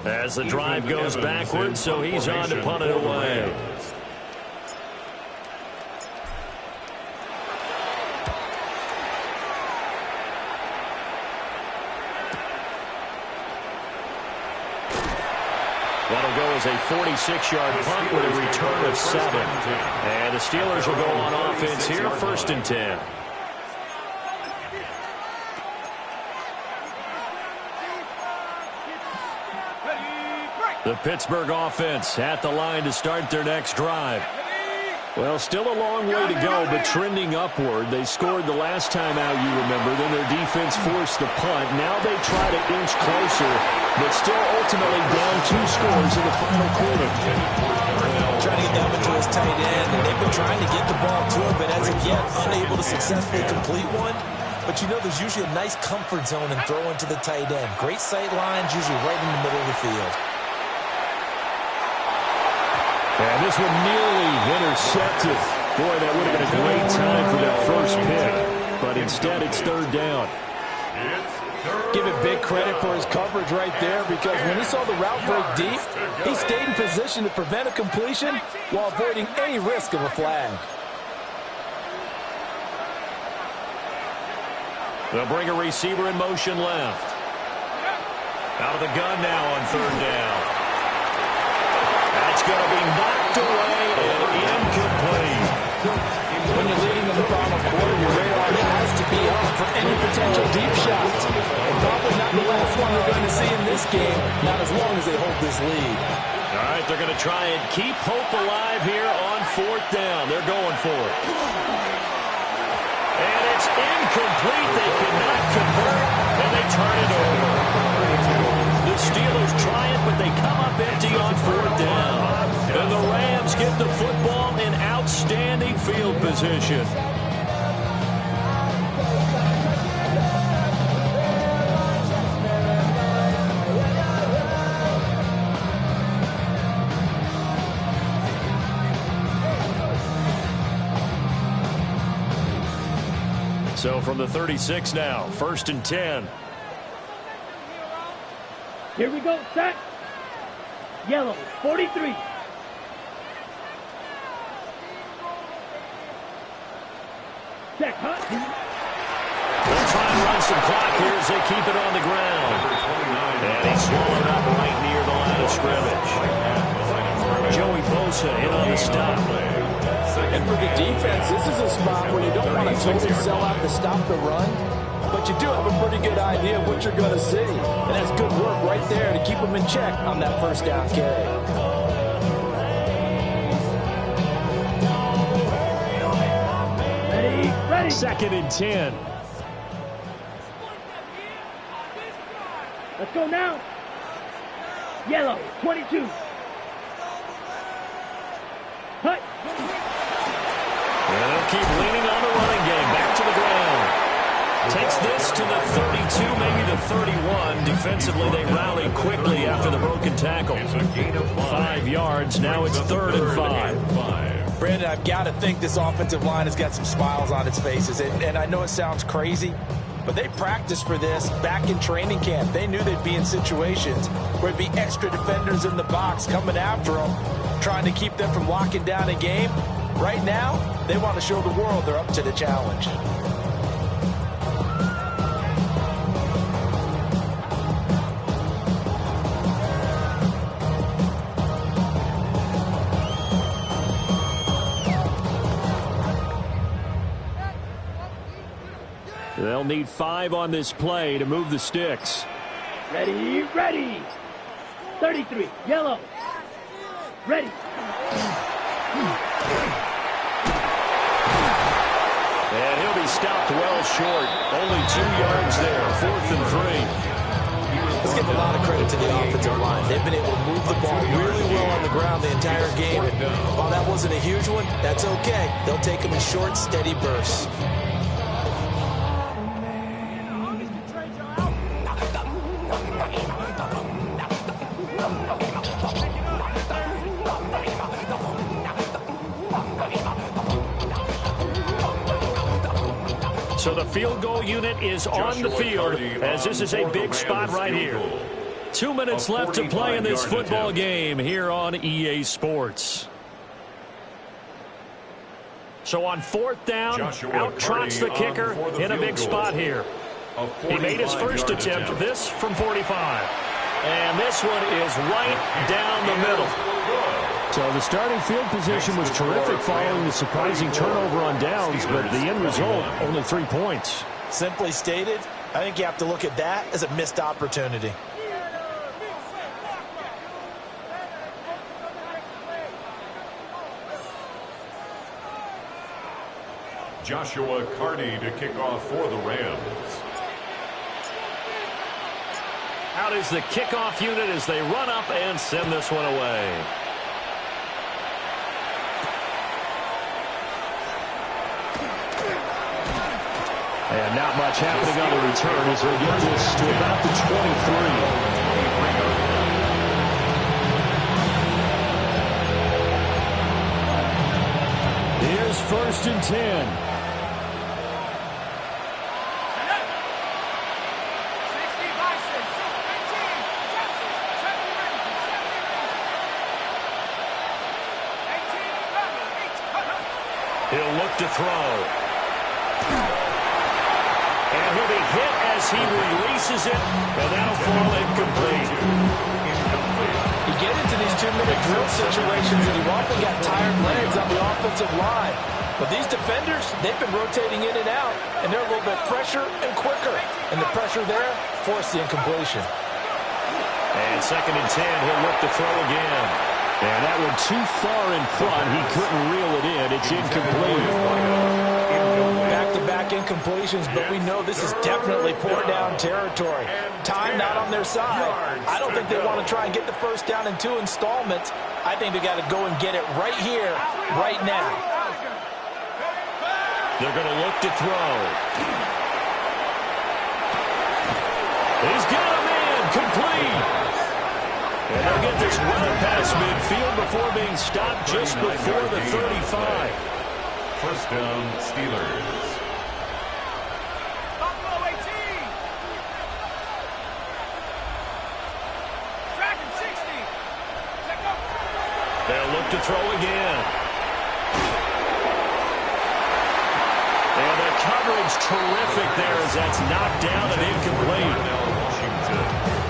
As the drive goes backwards, so he's on to punt it away. That'll go as a 46-yard punt with a return of 7. And the Steelers will go on offense here, 1st and 10. The Pittsburgh offense at the line to start their next drive. Well, still a long way to go, but trending upward. They scored the last time out, you remember. Then their defense forced the punt. Now they try to inch closer, but still ultimately down 2 scores in the final quarter. Trying to get down into his tight end, and they've been trying to get the ball to him, but as of yet, unable to successfully complete one. But you know, there's usually a nice comfort zone in throwing to the tight end. Great sight lines, usually right in the middle of the field. And And this one nearly intercepted. Boy, that would have been a great time for that first pick. But instead, it's third down. Give it big credit for his coverage right there, because when he saw the route break deep, he stayed in position to prevent a completion while avoiding any risk of a flag. They'll bring a receiver in motion left. Out of the gun now on third down. That's going to be knocked away and incomplete. When you're leading in the final quarter, your radar has to be up for any potential deep shots. And probably not the last one we're going to see in this game, not as long as they hold this lead. All right, they're going to try and keep hope alive here on fourth down. They're going for it. And it's incomplete. They cannot convert, and they turn it over. The Steelers try it, but they come up empty on fourth down. And the Rams get the football in outstanding field position. So from the 36 now, 1st and 10. Here we go, set. Yellow, 43. Check, hut. They'll try and run some clock here as they keep it on the ground. And he's swallowed up right near the line of scrimmage. Joey Bosa in on the stop. And for the defense, this is a spot where you don't want to totally sell out to stop the run, but you do have a pretty good idea of what you're going to see. And that's good work right there to keep them in check on that first down carry. Ready. 2nd and 10. Let's go now. Yellow, 22. Hut. And they'll keep leaning on the running game. Back to the ground. Takes this to the 32, maybe the 31. Defensively, they rally quickly after the broken tackle. 5 yards. Now it's 3rd and 5. Brandon, I've got to think this offensive line has got some smiles on its faces. And I know it sounds crazy, but they practiced for this back in training camp. They knew they'd be in situations where there'd be extra defenders in the box coming after them, trying to keep them from locking down a game. Right now, they want to show the world they're up to the challenge. They'll need 5 on this play to move the sticks. Ready, ready. 33, yellow. Ready. And he'll be stopped well short. Only 2 yards there. 4th and 3. Let's give a lot of credit to the offensive line. They've been able to move the ball really well on the ground the entire game. And while that wasn't a huge one, that's okay. They'll take them in short, steady bursts. So the field goal unit is on the field as this is a big spot right here. 2 minutes left to play in this football game here on EA Sports. So on 4th down, out trots the kicker in a big spot here. He made his first attempt, this from 45. And this one is right down the middle. So the starting field position was terrific following the surprising turnover on downs, but the end result, only 3 points. Simply stated, I think you have to look at that as a missed opportunity. Joshua Carney to kick off for the Rams. Out is the kickoff unit as they run up and send this one away. And not much happening on the return as they get this to about the 23. is 1st and 10. He'll look to throw. And he'll be hit as he releases it, and that'll fall incomplete. You get into these 2-minute drill situations, and you've often got tired legs on the offensive line. But these defenders, they've been rotating in and out, and they're a little bit fresher and quicker. And the pressure there forced the incompletion. And 2nd and 10, he'll look to throw again. And that one too far in front. He couldn't reel it in. It's incomplete. Back-to-back incompletions, but we know this is definitely 4-down territory. Time not on their side. I don't think they want to try and get the first down in 2 installments. I think they got to go and get it right here, right now. They're going to look to throw. He's got him in. Complete. And they'll get this run past midfield before being stopped just before the 35. First down, Steelers. Buffalo 18. Dragon 60. Check up. They'll look to throw again. And the coverage terrific there as that's knocked down and incomplete.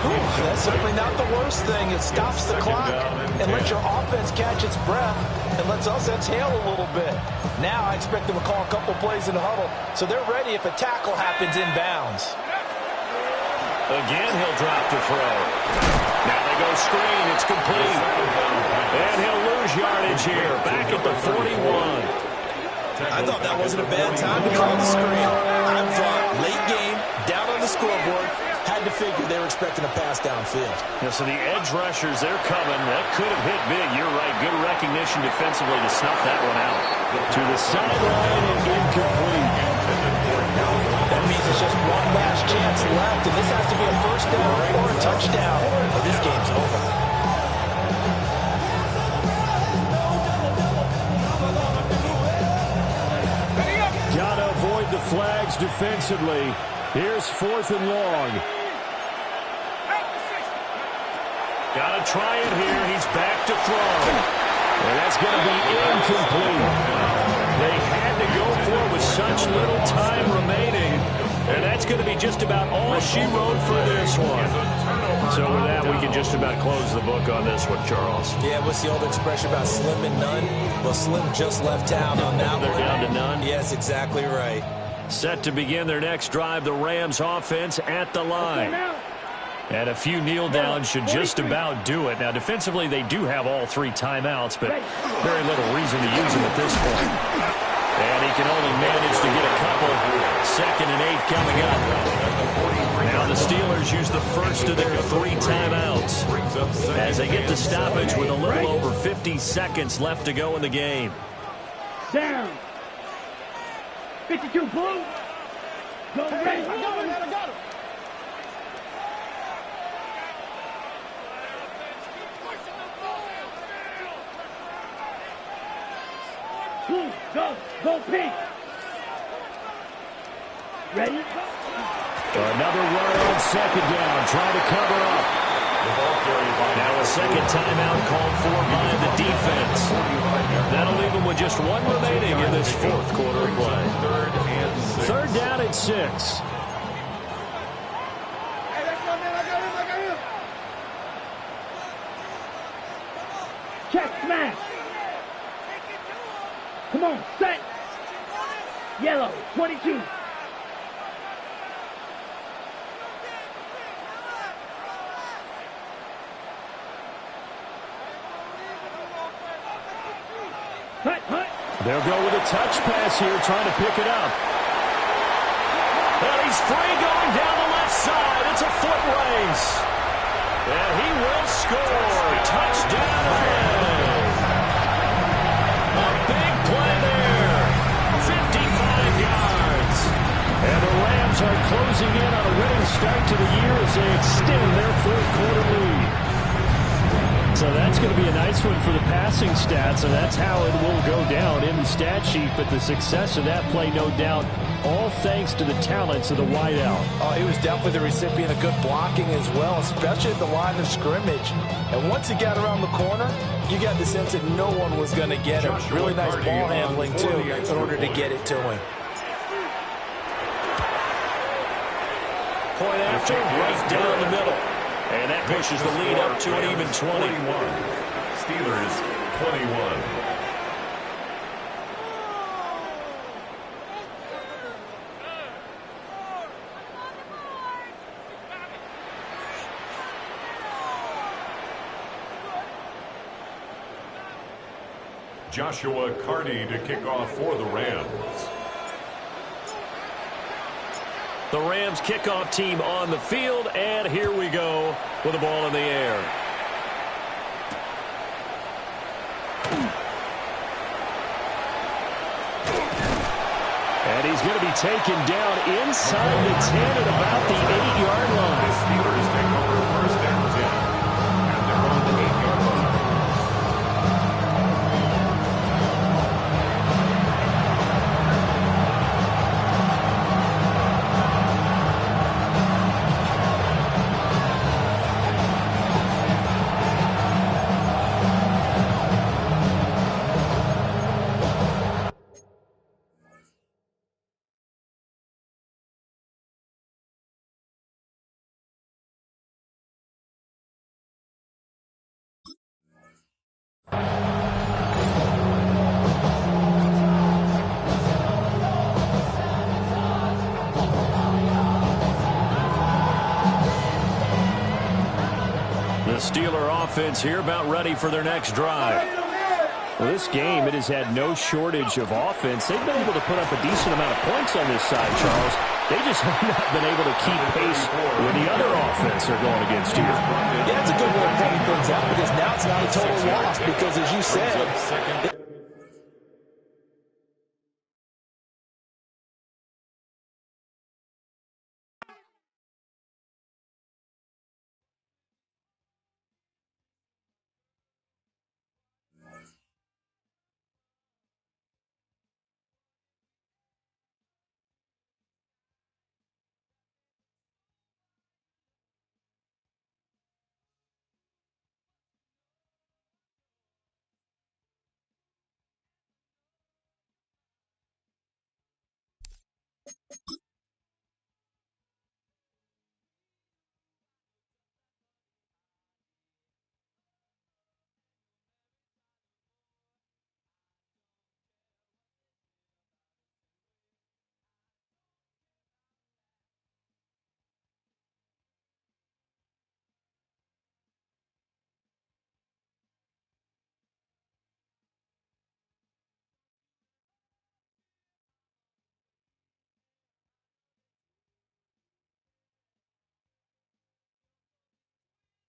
That's certainly not the worst thing. It stops the clock and lets your offense catch its breath and lets us exhale a little bit. Now I expect them to call a couple plays in the huddle so they're ready if a tackle happens inbounds. Again, he'll drop to throw. Now they go screen. It's complete. And he'll lose yardage here. Back at the 41. I thought that wasn't a bad time to call the screen. I thought late game, down on the scoreboard, had to figure they were expecting a pass downfield. Yeah, so the edge rushers, they're coming. That could have hit big. You're right. Good recognition defensively to snuff that one out. To the sideline and incomplete. That means it's just one last chance left, and this has to be a first down or a touchdown, or this game's over. Gotta avoid the flags defensively. Here's 4th and long. Got to try it here. He's back to throw. And that's going to be incomplete. They had to go for it with such little time remaining. And that's going to be just about all she wrote for this one. So with that, we can just about close the book on this one, Charles. Yeah, what's the old expression about slim and none? Well, Slim just left town on that one. They're down to none? Yes, exactly right. Set to begin their next drive, the Rams offense at the line. And a few kneel downs should just about do it. Now, defensively, they do have all 3 timeouts, but very little reason to use them at this point. And he can only manage to get a couple. 2nd and 8 coming up. Now the Steelers use the first of their 3 timeouts as they get the stoppage with a little over 50 seconds left to go in the game. Down. 52 blue. Go red. I got him. Blue, go pink. Ready? Another run on 2nd down, trying to cover up. Now a second timeout called for by the defense. That'll leave them with just 1 remaining in this 4th quarter of play. 3rd down and 6. Hey, that's my man. I got him. Check, smash. Come on, set. Yellow, 22. Hut. They'll go with a touch pass here, trying to pick it up. And he's free going down the left side. It's a foot race. And he will score. Touchdown. A big play there. 55 yards. And the Rams are closing in on a winning start to the year as they extend their 4th quarter lead. So that's going to be a nice one for the passing stats, and that's how it will go down in the stat sheet. But the success of that play, no doubt, all thanks to the talents of the wideout. Oh, he was definitely the recipient of good blocking as well, especially at the line of scrimmage. And once he got around the corner, you got the sense that no one was going to get him. Really nice ball handling, too, in order to get it to him. Point after, right down the middle. And that pushes the lead up to an even 20. Steelers 21. Joshua Carney to kick off for the Rams. The Rams kickoff team on the field, and here we go with the ball in the air. And he's going to be taken down inside the 10 at about the 8-yard line. The Steelers take over first and 10. And they're on the 8-yard line. The Steeler offense here about ready for their next drive. Well, this game, it has had no shortage of offense. They've been able to put up a decent amount of points on this side, Charles. They just have not been able to keep pace with the other offense they're going against here. Yeah, that's a good way of pointing things out, because now it's not a total loss, because as you said,